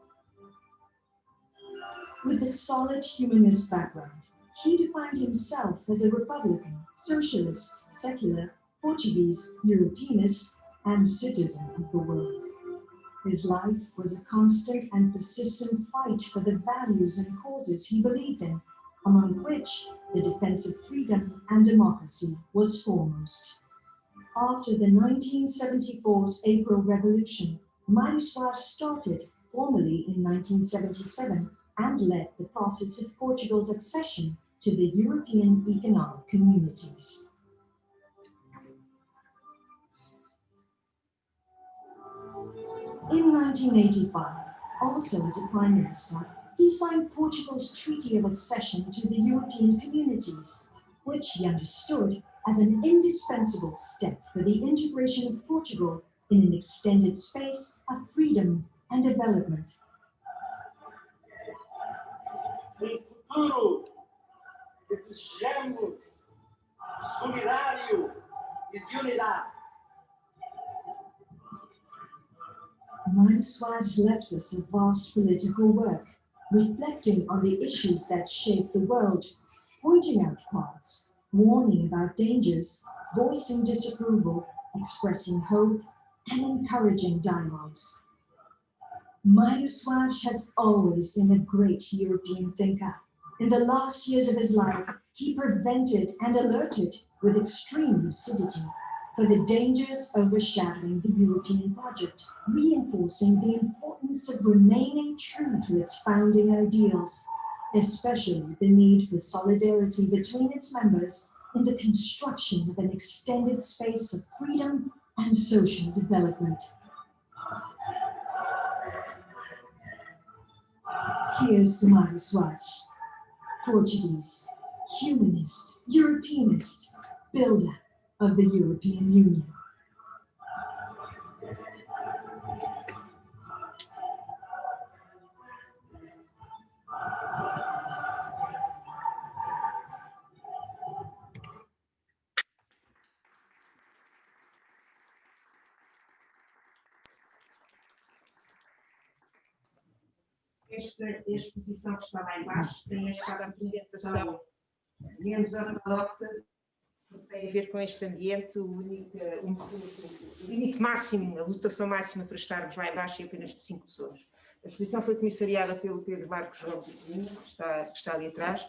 With a solid humanist background, he defined himself as a Republican, socialist, secular, Portuguese, Europeanist, and citizen of the world. His life was a constant and persistent fight for the values and causes he believed in, among which the defense of freedom and democracy was foremost. After the 1974's April Revolution, Mário Soares started, formally in 1977, and led the process of Portugal's accession to the European Economic Communities. In 1985, also as a Prime Minister, he signed Portugal's Treaty of Accession to the European Communities, which he understood as an indispensable step for the integration of Portugal in an extended space of freedom and development. Futuro que desejamos solidário e de unidade. Mário Soares left us a vast political work, reflecting on the issues that shape the world, pointing out paths, warning about dangers, voicing disapproval, expressing hope, and encouraging dialogues. Mário Soares has always been a great European thinker. In the last years of his life, he prevented and alerted with extreme lucidity for the dangers overshadowing the European project, reinforcing the importance of remaining true to its founding ideals, especially the need for solidarity between its members in the construction of an extended space of freedom and social development. Here's to Mário Soares, Portuguese, humanist, Europeanist, builder of the European Union. esta exposição que está lá embaixo tem esta apresentação menos ortodoxa, porque tem a ver com este ambiente, o limite máximo, a lotação máxima para estarmos lá embaixo é apenas de 5 pessoas. A exposição foi comissariada pelo Pedro Marcos João Coutinho, que está ali atrás,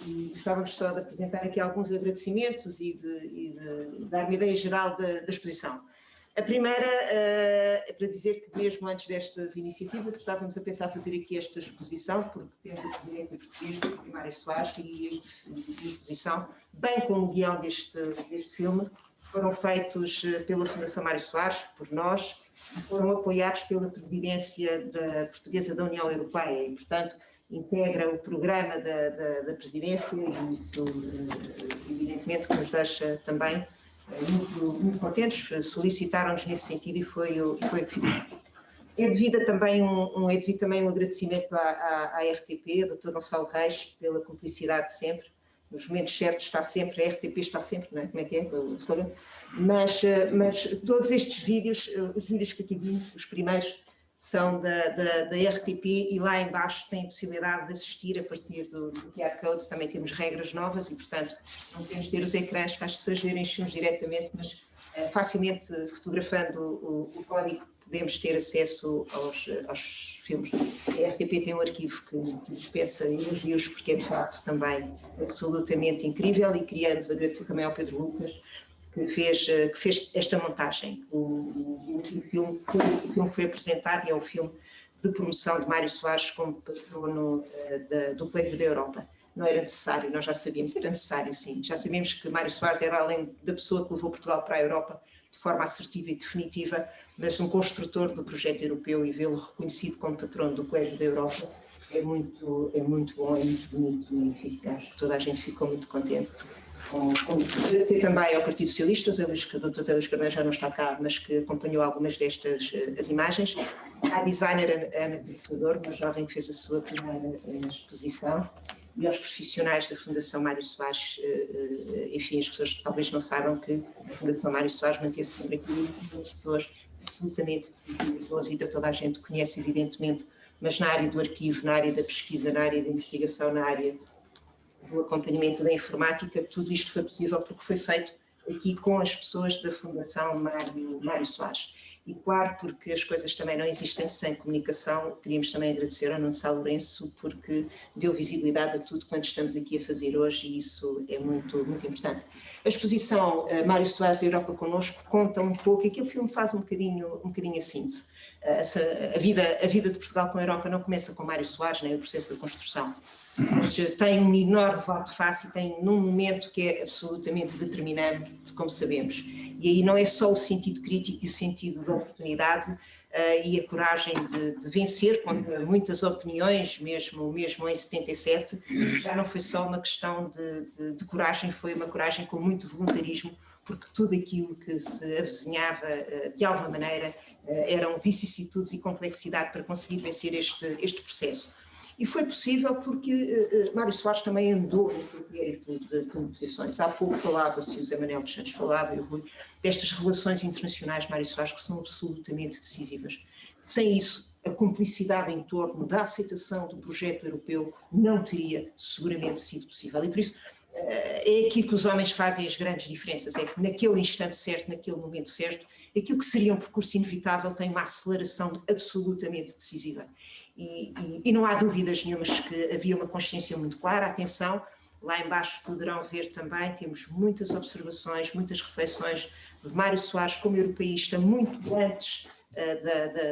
e gostávamos só de apresentar aqui alguns agradecimentos e de dar uma ideia geral da exposição. A primeira é para dizer que mesmo antes destas iniciativas estávamos a pensar fazer aqui esta exposição, porque temos a presidência portuguesa, a Mário Soares, e a exposição, bem como o guião deste filme, foram feitos pela Fundação Mário Soares, por nós, e foram apoiados pela presidência portuguesa da União Europeia e, portanto, integra o programa da presidência e isso, evidentemente, que nos deixa também muito contentes, solicitaram-nos nesse sentido e foi o que fizemos. É devido também um agradecimento à RTP, ao Dr. Gonçalo Reis, pela cumplicidade de sempre, nos momentos certos está sempre, a RTP está sempre, não é? Como é que é? Mas todos estes vídeos, os vídeos que aqui vimos, os primeiros, são da RTP e lá embaixo têm a possibilidade de assistir a partir do QR Code, também temos regras novas e, portanto, não podemos ter os ecrãs para as pessoas verem os filmes diretamente, mas facilmente fotografando o código podemos ter acesso aos filmes. A RTP tem um arquivo que dispensa elogios porque é de facto também absolutamente incrível e queríamos agradecer também ao Pedro Lucas que fez esta montagem. O filme que foi apresentado e é um filme de promoção de Mário Soares como patrono do Colégio da Europa. Não era necessário, nós já sabíamos, era necessário sim, já sabíamos que Mário Soares era além da pessoa que levou Portugal para a Europa de forma assertiva e definitiva, mas um construtor do projeto europeu e vê-lo reconhecido como patrono do Colégio da Europa é muito bom, é muito bonito e acho que toda a gente ficou muito contente. Agradecer também ao Partido Socialista, o Dr. Zé Luís Carneiro já não está cá, mas que acompanhou algumas destas as imagens, à designer Ana Pensador, uma jovem que fez a sua primeira exposição, e aos profissionais da Fundação Mário Soares, enfim, as pessoas talvez não saibam que a Fundação Mário Soares manteve sempre aqui pessoas absolutamente pessoas e toda a gente conhece evidentemente, mas na área do arquivo, na área da pesquisa, na área da investigação, na área do acompanhamento da informática, tudo isto foi possível porque foi feito aqui com as pessoas da Fundação Mário Soares. E claro, porque as coisas também não existem sem comunicação, queríamos também agradecer ao Nuno Sá Lourenço porque deu visibilidade a tudo quanto estamos aqui a fazer hoje e isso é muito importante. A exposição Mário Soares e Europa Connosco conta um pouco, e aquele filme faz um bocadinho a síntese. A vida de Portugal com a Europa não começa com Mário Soares, nem o processo da construção. Mas tem um enorme voto face e tem num momento que é absolutamente determinante, como sabemos. E aí não é só o sentido crítico e o sentido da oportunidade e a coragem de vencer contra muitas opiniões, mesmo em 77, já não foi só uma questão de coragem, foi uma coragem com muito voluntarismo, porque tudo aquilo que se avizinhava, de alguma maneira, eram vicissitudes e complexidade para conseguir vencer este processo. E foi possível porque Mário Soares também andou no propósito de negociações. Há pouco falava-se, o Zé Manuel dos Santos falava, e o Rui, destas relações internacionais, Mário Soares, que são absolutamente decisivas. Sem isso, a cumplicidade em torno da aceitação do projeto europeu não teria seguramente sido possível. E por isso é aqui que os homens fazem as grandes diferenças, é que naquele instante certo, naquele momento certo, aquilo que seria um percurso inevitável tem uma aceleração absolutamente decisiva. E não há dúvidas nenhumas que havia uma consciência muito clara. Atenção, lá embaixo poderão ver também, temos muitas observações, muitas reflexões de Mário Soares como europeísta muito antes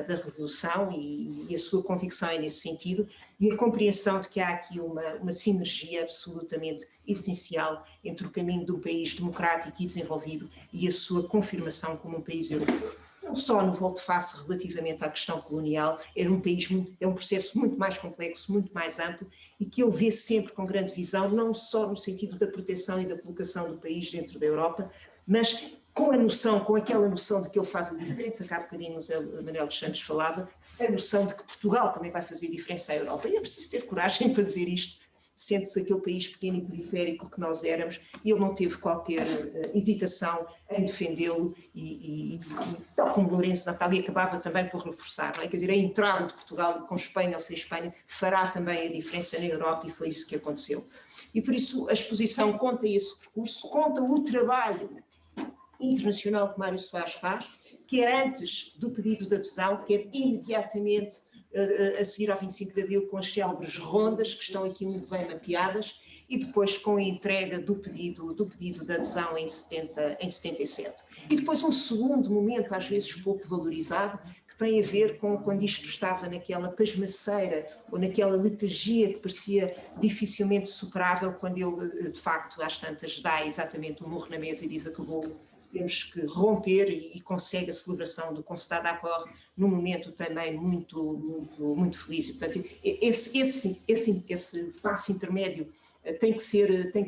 da Revolução e a sua convicção é nesse sentido e a compreensão de que há aqui uma sinergia absolutamente essencial entre o caminho de um país democrático e desenvolvido e a sua confirmação como um país europeu. Não só no volte-face relativamente à questão colonial, é um processo muito mais complexo, muito mais amplo e que ele vê sempre com grande visão, não só no sentido da proteção e da colocação do país dentro da Europa, mas com aquela noção de que ele faz a diferença, que há bocadinho o Zé Manuel dos Santos falava, a noção de que Portugal também vai fazer diferença à Europa. E é preciso ter coragem para dizer isto, sente-se aquele país pequeno e periférico que nós éramos, e ele não teve qualquer hesitação em defendê-lo, e tal como Lourenço Natália acabava também por reforçar, não é? Quer dizer, a entrada de Portugal com Espanha ou sem Espanha fará também a diferença na Europa, e foi isso que aconteceu. E por isso a exposição conta esse percurso, conta o trabalho internacional que Mário Soares faz, quer antes do pedido de adesão, quer imediatamente a seguir ao 25 de Abril, com as célebres rondas, que estão aqui muito bem mapeadas, e depois com a entrega do pedido de adesão em 77. E depois um segundo momento, às vezes pouco valorizado, que tem a ver com quando isto estava naquela pasmaceira, ou naquela letargia que parecia dificilmente superável, quando ele, de facto, às tantas, dá exatamente um murro na mesa e diz: acabou, temos que romper, e consegue a celebração do Concertado Accord num momento também muito feliz. E, portanto, esse passo intermédio tem que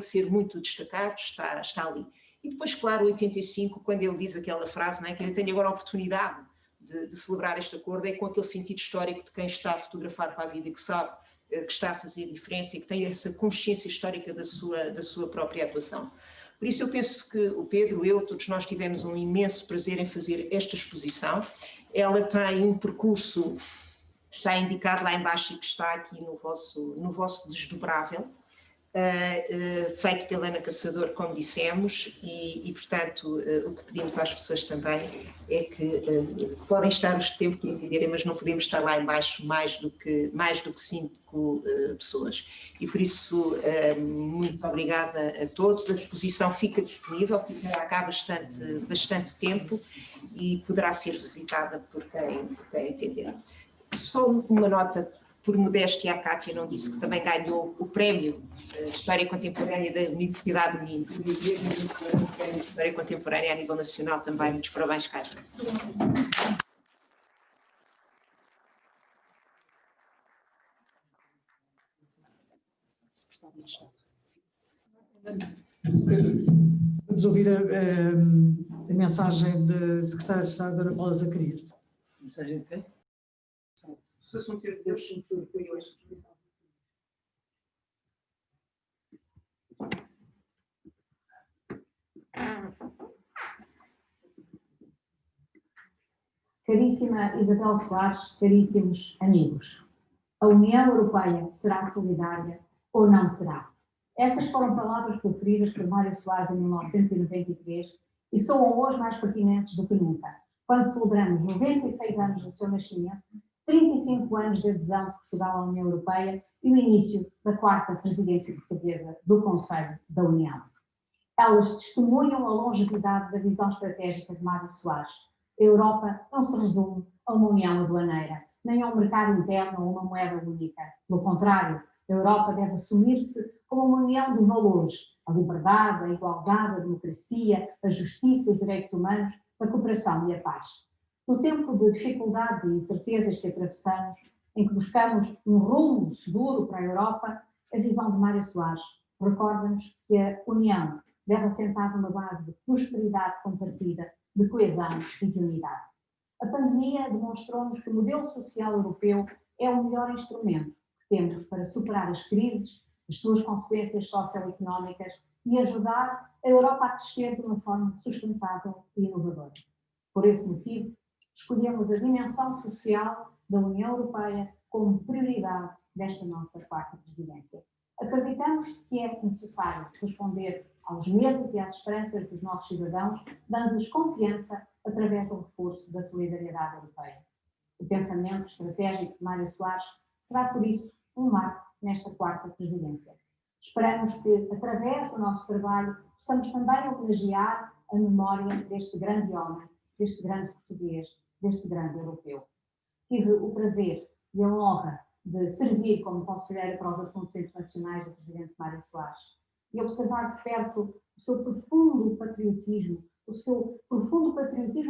ser muito destacado, está ali. E depois, claro, 85, quando ele diz aquela frase, não é, que ele tem agora a oportunidade de celebrar este acordo, é com aquele sentido histórico de quem está a fotografar para a vida e que sabe que está a fazer diferença e que tem essa consciência histórica da sua própria atuação. Por isso eu penso que o Pedro, todos nós tivemos um imenso prazer em fazer esta exposição. Ela tem um percurso, está indicado lá embaixo e que está aqui no vosso desdobrável, feito pela Ana Caçador, como dissemos, e portanto o que pedimos às pessoas também é que podem estar o tempo que entenderem, mas não podemos estar lá embaixo mais do que 5 pessoas. E por isso, muito obrigada a todos. A exposição fica disponível, ficará cá bastante tempo e poderá ser visitada por quem entender. Só uma nota, por modéstia, a Cátia não disse que também ganhou o prémio de História Contemporânea da Universidade de Minho. O prémio de História Contemporânea a nível nacional também. Muitos parabéns, Cátia. Vamos ouvir a mensagem da Secretária de Estado, Dona Paula Zacarias. Mensagem de quem? Os assuntos europeus, sim, que foi hoje. Caríssima Isabel Soares, caríssimos amigos, a União Europeia será solidária ou não será? Estas foram palavras proferidas por Mário Soares em 1993 e soam hoje mais pertinentes do que nunca, quando celebramos 96 anos do seu nascimento, 35 anos de adesão de Portugal à União Europeia e o início da 4ª presidência portuguesa do Conselho da União. Elas testemunham a longevidade da visão estratégica de Mário Soares. A Europa não se resume a uma união aduaneira, nem a um mercado interno ou uma moeda única. Pelo contrário, a Europa deve assumir-se como uma união de valores: a liberdade, a igualdade, a democracia, a justiça, os direitos humanos, a cooperação e a paz. No tempo de dificuldades e incertezas que atravessamos, em que buscamos um rumo seguro para a Europa, a visão de Mário Soares recorda-nos que a União deve assentar numa base de prosperidade compartida, de coesão e de unidade. A pandemia demonstrou-nos que o modelo social europeu é o melhor instrumento que temos para superar as crises, as suas consequências socioeconómicas e ajudar a Europa a crescer de uma forma sustentável e inovadora. Por esse motivo, escolhemos a dimensão social da União Europeia como prioridade desta nossa 4ª presidência. Acreditamos que é necessário responder aos medos e às esperanças dos nossos cidadãos, dando-lhes confiança através do reforço da solidariedade europeia. O pensamento estratégico de Mário Soares será, por isso, um marco nesta 4ª presidência. Esperamos que, através do nosso trabalho, possamos também homenagear a memória deste grande homem, deste grande português, deste grande europeu. Tive o prazer e a honra de servir como conselheira para os assuntos internacionais do presidente Mário Soares e observar de perto o seu profundo patriotismo,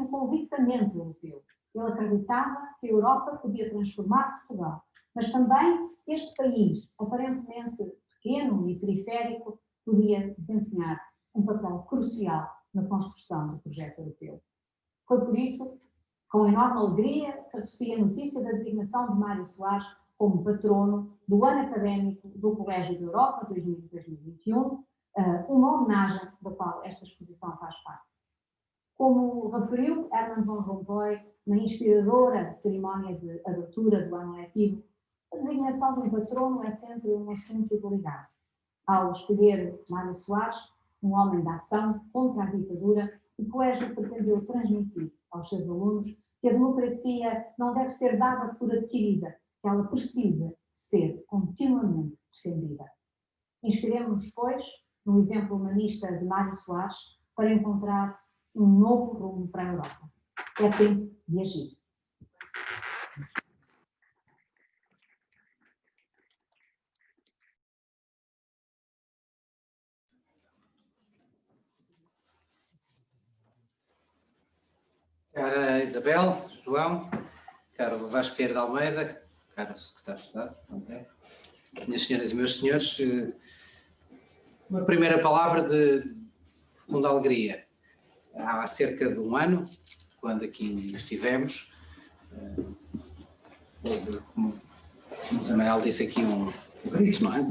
convictamente europeu. Ele acreditava que a Europa podia transformar Portugal, mas também este país, aparentemente pequeno e periférico, podia desempenhar um papel crucial na construção do projeto europeu. Foi por isso, com enorme alegria, que recebi a notícia da designação de Mário Soares como patrono do ano académico do Colégio da Europa 2021, uma homenagem da qual esta exposição faz parte. Como referiu Herman Van Rompuy na inspiradora cerimónia de abertura do ano letivo, a designação de um patrono é sempre um assunto delicado. Ao escolher Mário Soares, um homem de ação contra a ditadura, o colégio pretendeu transmitir aos seus alunos que a democracia não deve ser dada por adquirida, que ela precisa ser continuamente defendida. Inspiremos-nos, pois, no exemplo humanista de Mário Soares para encontrar um novo rumo para a Europa. É tempo de agir. Cara Isabel, João, caro Vasco Vieira de Almeida, caro secretário de Estado, minhas senhoras e meus senhores, uma primeira palavra de profunda alegria. Há cerca de um ano, quando aqui estivemos, houve, como também ela disse aqui, um grito, não é?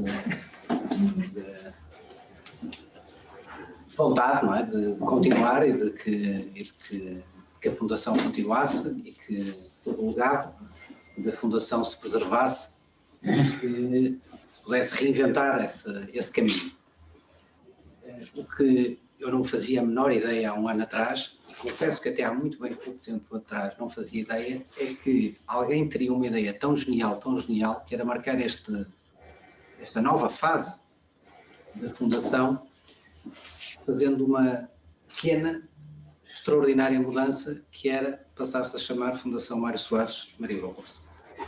De vontade, não é? De continuar e de que a Fundação continuasse e que todo o legado da Fundação se preservasse e que se pudesse reinventar esse caminho. O que eu não fazia a menor ideia há um ano atrás, e confesso que até há muito bem pouco tempo atrás não fazia ideia, é que alguém teria uma ideia tão genial, que era marcar esta nova fase da Fundação, fazendo uma pequena, extraordinária mudança, que era passar-se a chamar Fundação Mário Soares Maria Barroso.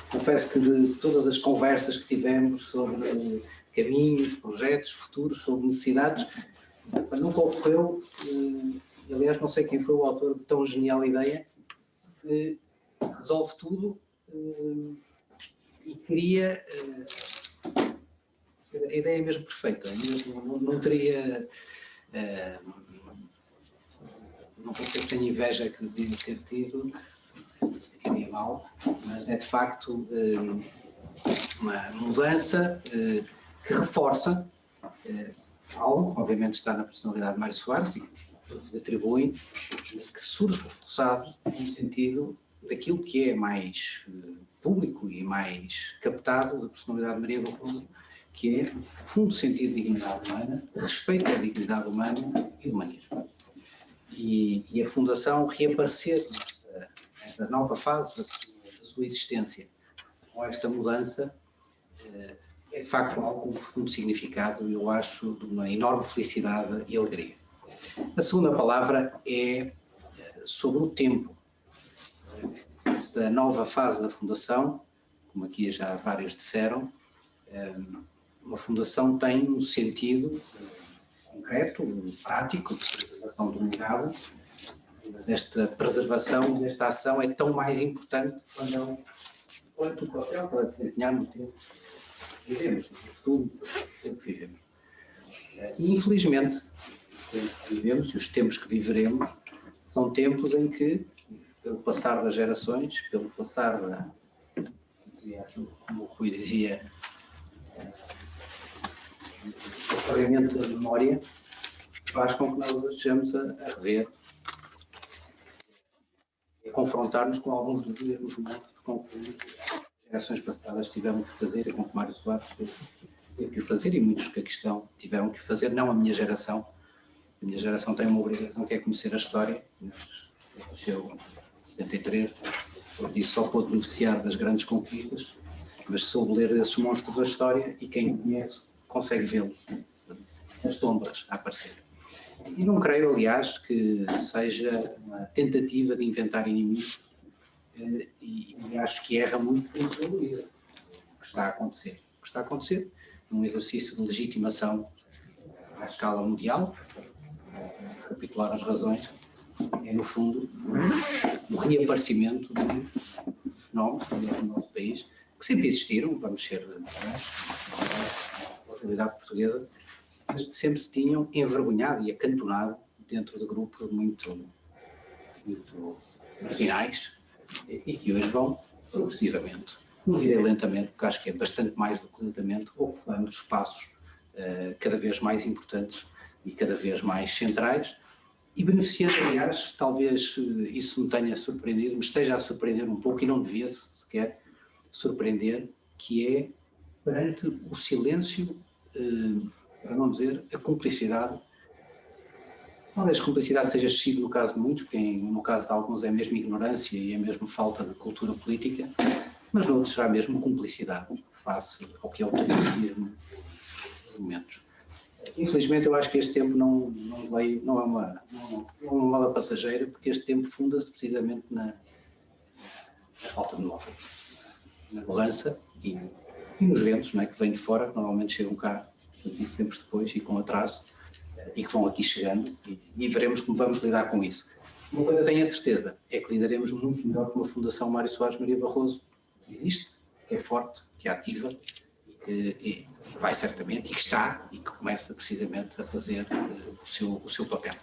Confesso que de todas as conversas que tivemos sobre caminhos, projetos, futuros, sobre necessidades, nunca ocorreu, aliás não sei quem foi o autor de tão genial ideia, que resolve tudo e cria a ideia mesmo perfeita. Não teria... não porque tenho inveja que devia ter tido, ficaria mal, mas é de facto uma mudança que reforça algo que obviamente está na personalidade de Mário Soares e que atribui, que surge reforçado no sentido daquilo que é mais público e mais captado da personalidade de Maria Barroso, que é o profundo sentido de dignidade humana, respeito à dignidade humana e humanismo. E a Fundação reaparecer nesta nova fase da sua existência com esta mudança é de facto algo com profundo significado e eu acho de uma enorme felicidade e alegria. A segunda palavra é sobre o tempo. Esta nova fase da Fundação, como aqui já vários disseram, uma Fundação tem um sentido concreto, prático, de preservação do legado, mas esta preservação, esta ação é tão mais importante quanto o papel para desempenhar no tempo que vivemos, no futuro, no tempo que vivemos. E infelizmente, o tempo que vivemos e os tempos que viveremos são tempos em que, pelo passar das gerações, pelo passar aquilo como o Rui dizia, o pagamento da memória, faz com que nós estejamos a rever e a confrontar-nos com alguns dos mesmos monstros com que gerações passadas tiveram que fazer e com que Mário Soares teve que o fazer e muitos que aqui estão tiveram que fazer, não a minha geração. A minha geração tem uma obrigação que é conhecer a história, nasceu em 73, por isso só pôde beneficiar das grandes conquistas, mas soube ler esses monstros da história e quem conhece consegue vê-los nas sombras a aparecer. E não creio, aliás, que seja uma tentativa de inventar inimigos e acho que erra muito em valorizar o que está a acontecer. O que está a acontecer num exercício de legitimação à escala mundial, recapitular as razões, é no fundo o reaparecimento de fenómenos no nosso país que sempre existiram, vamos ser a realidade portuguesa, mas que sempre se tinham envergonhado e acantonado dentro de grupos muito marginais e que hoje vão progressivamente não direi lentamente, porque acho que é bastante mais do que lentamente, ocupando espaços cada vez mais importantes e cada vez mais centrais, e beneficiando, aliás, talvez isso me tenha surpreendido, me esteja a surpreender um pouco, e não devia sequer surpreender, que é perante o silêncio, para não dizer a cumplicidade. Talvez a cumplicidade seja excessiva no caso de muitos, porque no caso de alguns é mesmo ignorância e é mesmo falta de cultura política, mas noutros será mesmo cumplicidade face ao que é o autoritarismo de momentos. Infelizmente eu acho que este tempo não é uma mala passageira, porque este tempo funda-se precisamente na falta de memória, na mudança e nos ventos, não é, que vêm de fora, que normalmente chegam cá tempos depois e com atraso, e que vão aqui chegando, e veremos como vamos lidar com isso. Uma coisa tenho a certeza, é que lidaremos muito melhor com a Fundação Mário Soares Maria Barroso, que existe, que é forte, que é ativa, e que vai certamente, e que está, e que começa precisamente a fazer o seu papel.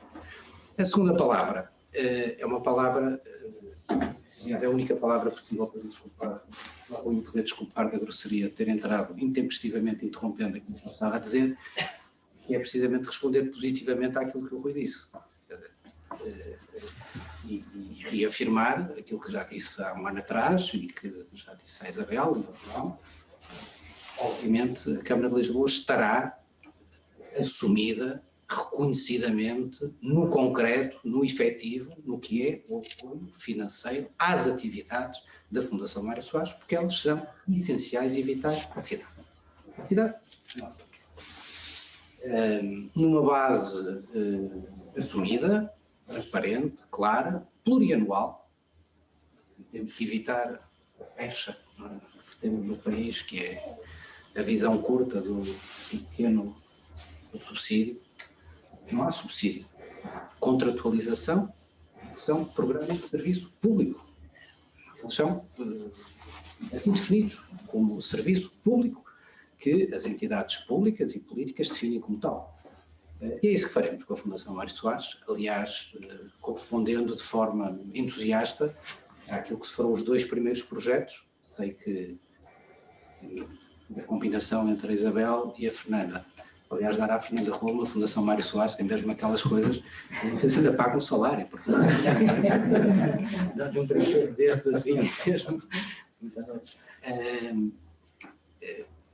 A segunda palavra é uma palavra, é a única palavra que não vou poder desculpar da grosseria de ter entrado intempestivamente interrompendo aquilo que eu estava a dizer, que é precisamente responder positivamente àquilo que o Rui disse. E afirmar aquilo que já disse há um ano atrás e que já disse à Isabel, obviamente a Câmara de Lisboa estará assumida reconhecidamente no concreto, no efetivo, no que é o apoio financeiro às atividades da Fundação Mário Soares, porque elas são essenciais e vitais para a cidade. A cidade, nós todos. Numa base assumida, transparente, clara, plurianual. Temos que evitar a pecha que temos no país, que é a visão curta do pequeno subsídio. Não há subsídio. Contratualização são programas de serviço público. Eles são assim definidos como serviço público que as entidades públicas e políticas definem como tal. E é isso que faremos com a Fundação Mário Soares, aliás, correspondendo de forma entusiasta àquilo que foram os 2 primeiros projetos. Sei que a combinação entre a Isabel e a Fernanda, aliás, dar à Fernanda Roma, a Fundação Mário Soares, tem mesmo aquelas coisas, não sei se ainda pagam um salário, porque dá-lhe um trecheiro destes assim mesmo.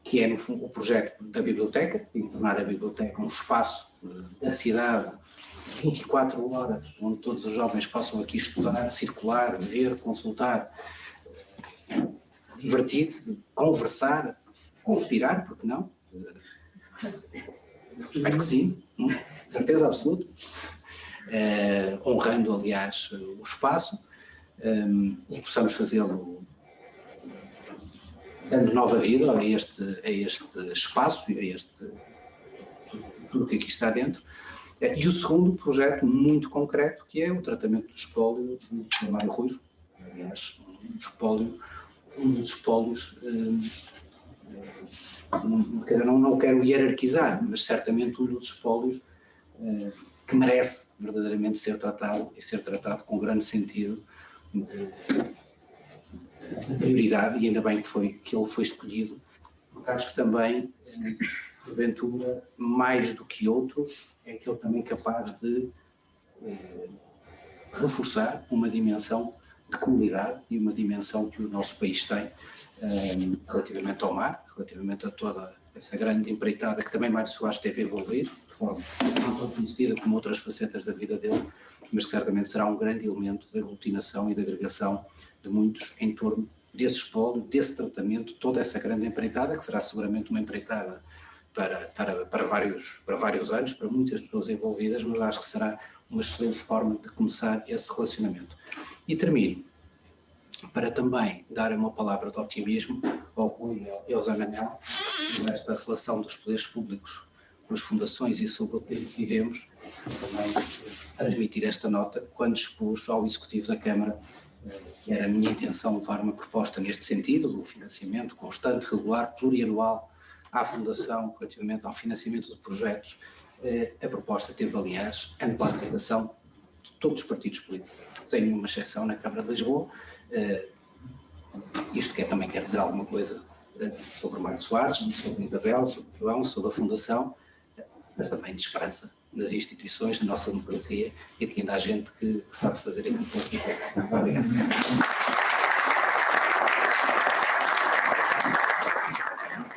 Que é, no fundo, o projeto da biblioteca, e tornar a biblioteca um espaço da cidade 24 horas, onde todos os jovens possam aqui estudar, circular, ver, consultar, divertir-se, conversar, conspirar, porque não? Espero que sim, certeza absoluta. Honrando, aliás, o espaço, e possamos fazê-lo dando nova vida a este espaço e a tudo que aqui está dentro. E o segundo projeto muito concreto, que é o tratamento do espólio do Mário Ruivo, aliás, um dos espólios, não quero hierarquizar, mas certamente um dos espólios que merece verdadeiramente ser tratado, e ser tratado com grande sentido de prioridade, e ainda bem que ele foi escolhido, porque acho que também, porventura, mais do que outros, é que ele também é capaz de reforçar uma dimensão de comunidade e uma dimensão que o nosso país tem relativamente ao mar, relativamente a toda essa grande empreitada que também Mário Soares esteve envolvido, de forma não tão conhecida como outras facetas da vida dele, mas que certamente será um grande elemento de aglutinação e de agregação de muitos em torno desse espólio, desse tratamento, toda essa grande empreitada, que será seguramente uma empreitada para vários anos, para muitas pessoas envolvidas, mas acho que será uma excelente forma de começar esse relacionamento. E termino para também dar uma palavra de otimismo ao Rui e ao Zé Manel, nesta relação dos poderes públicos com as fundações e sobre o que vivemos, também transmitir esta nota quando expus ao Executivo da Câmara que era a minha intenção levar uma proposta neste sentido, do financiamento constante, regular, plurianual à Fundação relativamente ao financiamento de projetos. A proposta teve, aliás, ampla aceitação de todos os partidos políticos, sem nenhuma exceção na Câmara de Lisboa, Isto também quer dizer alguma coisa sobre Mário Soares, sobre Isabel, sobre João, sobre a Fundação, mas também de esperança nas instituições, na nossa democracia e de que ainda há gente que sabe fazer aquilo que é. Muito obrigado.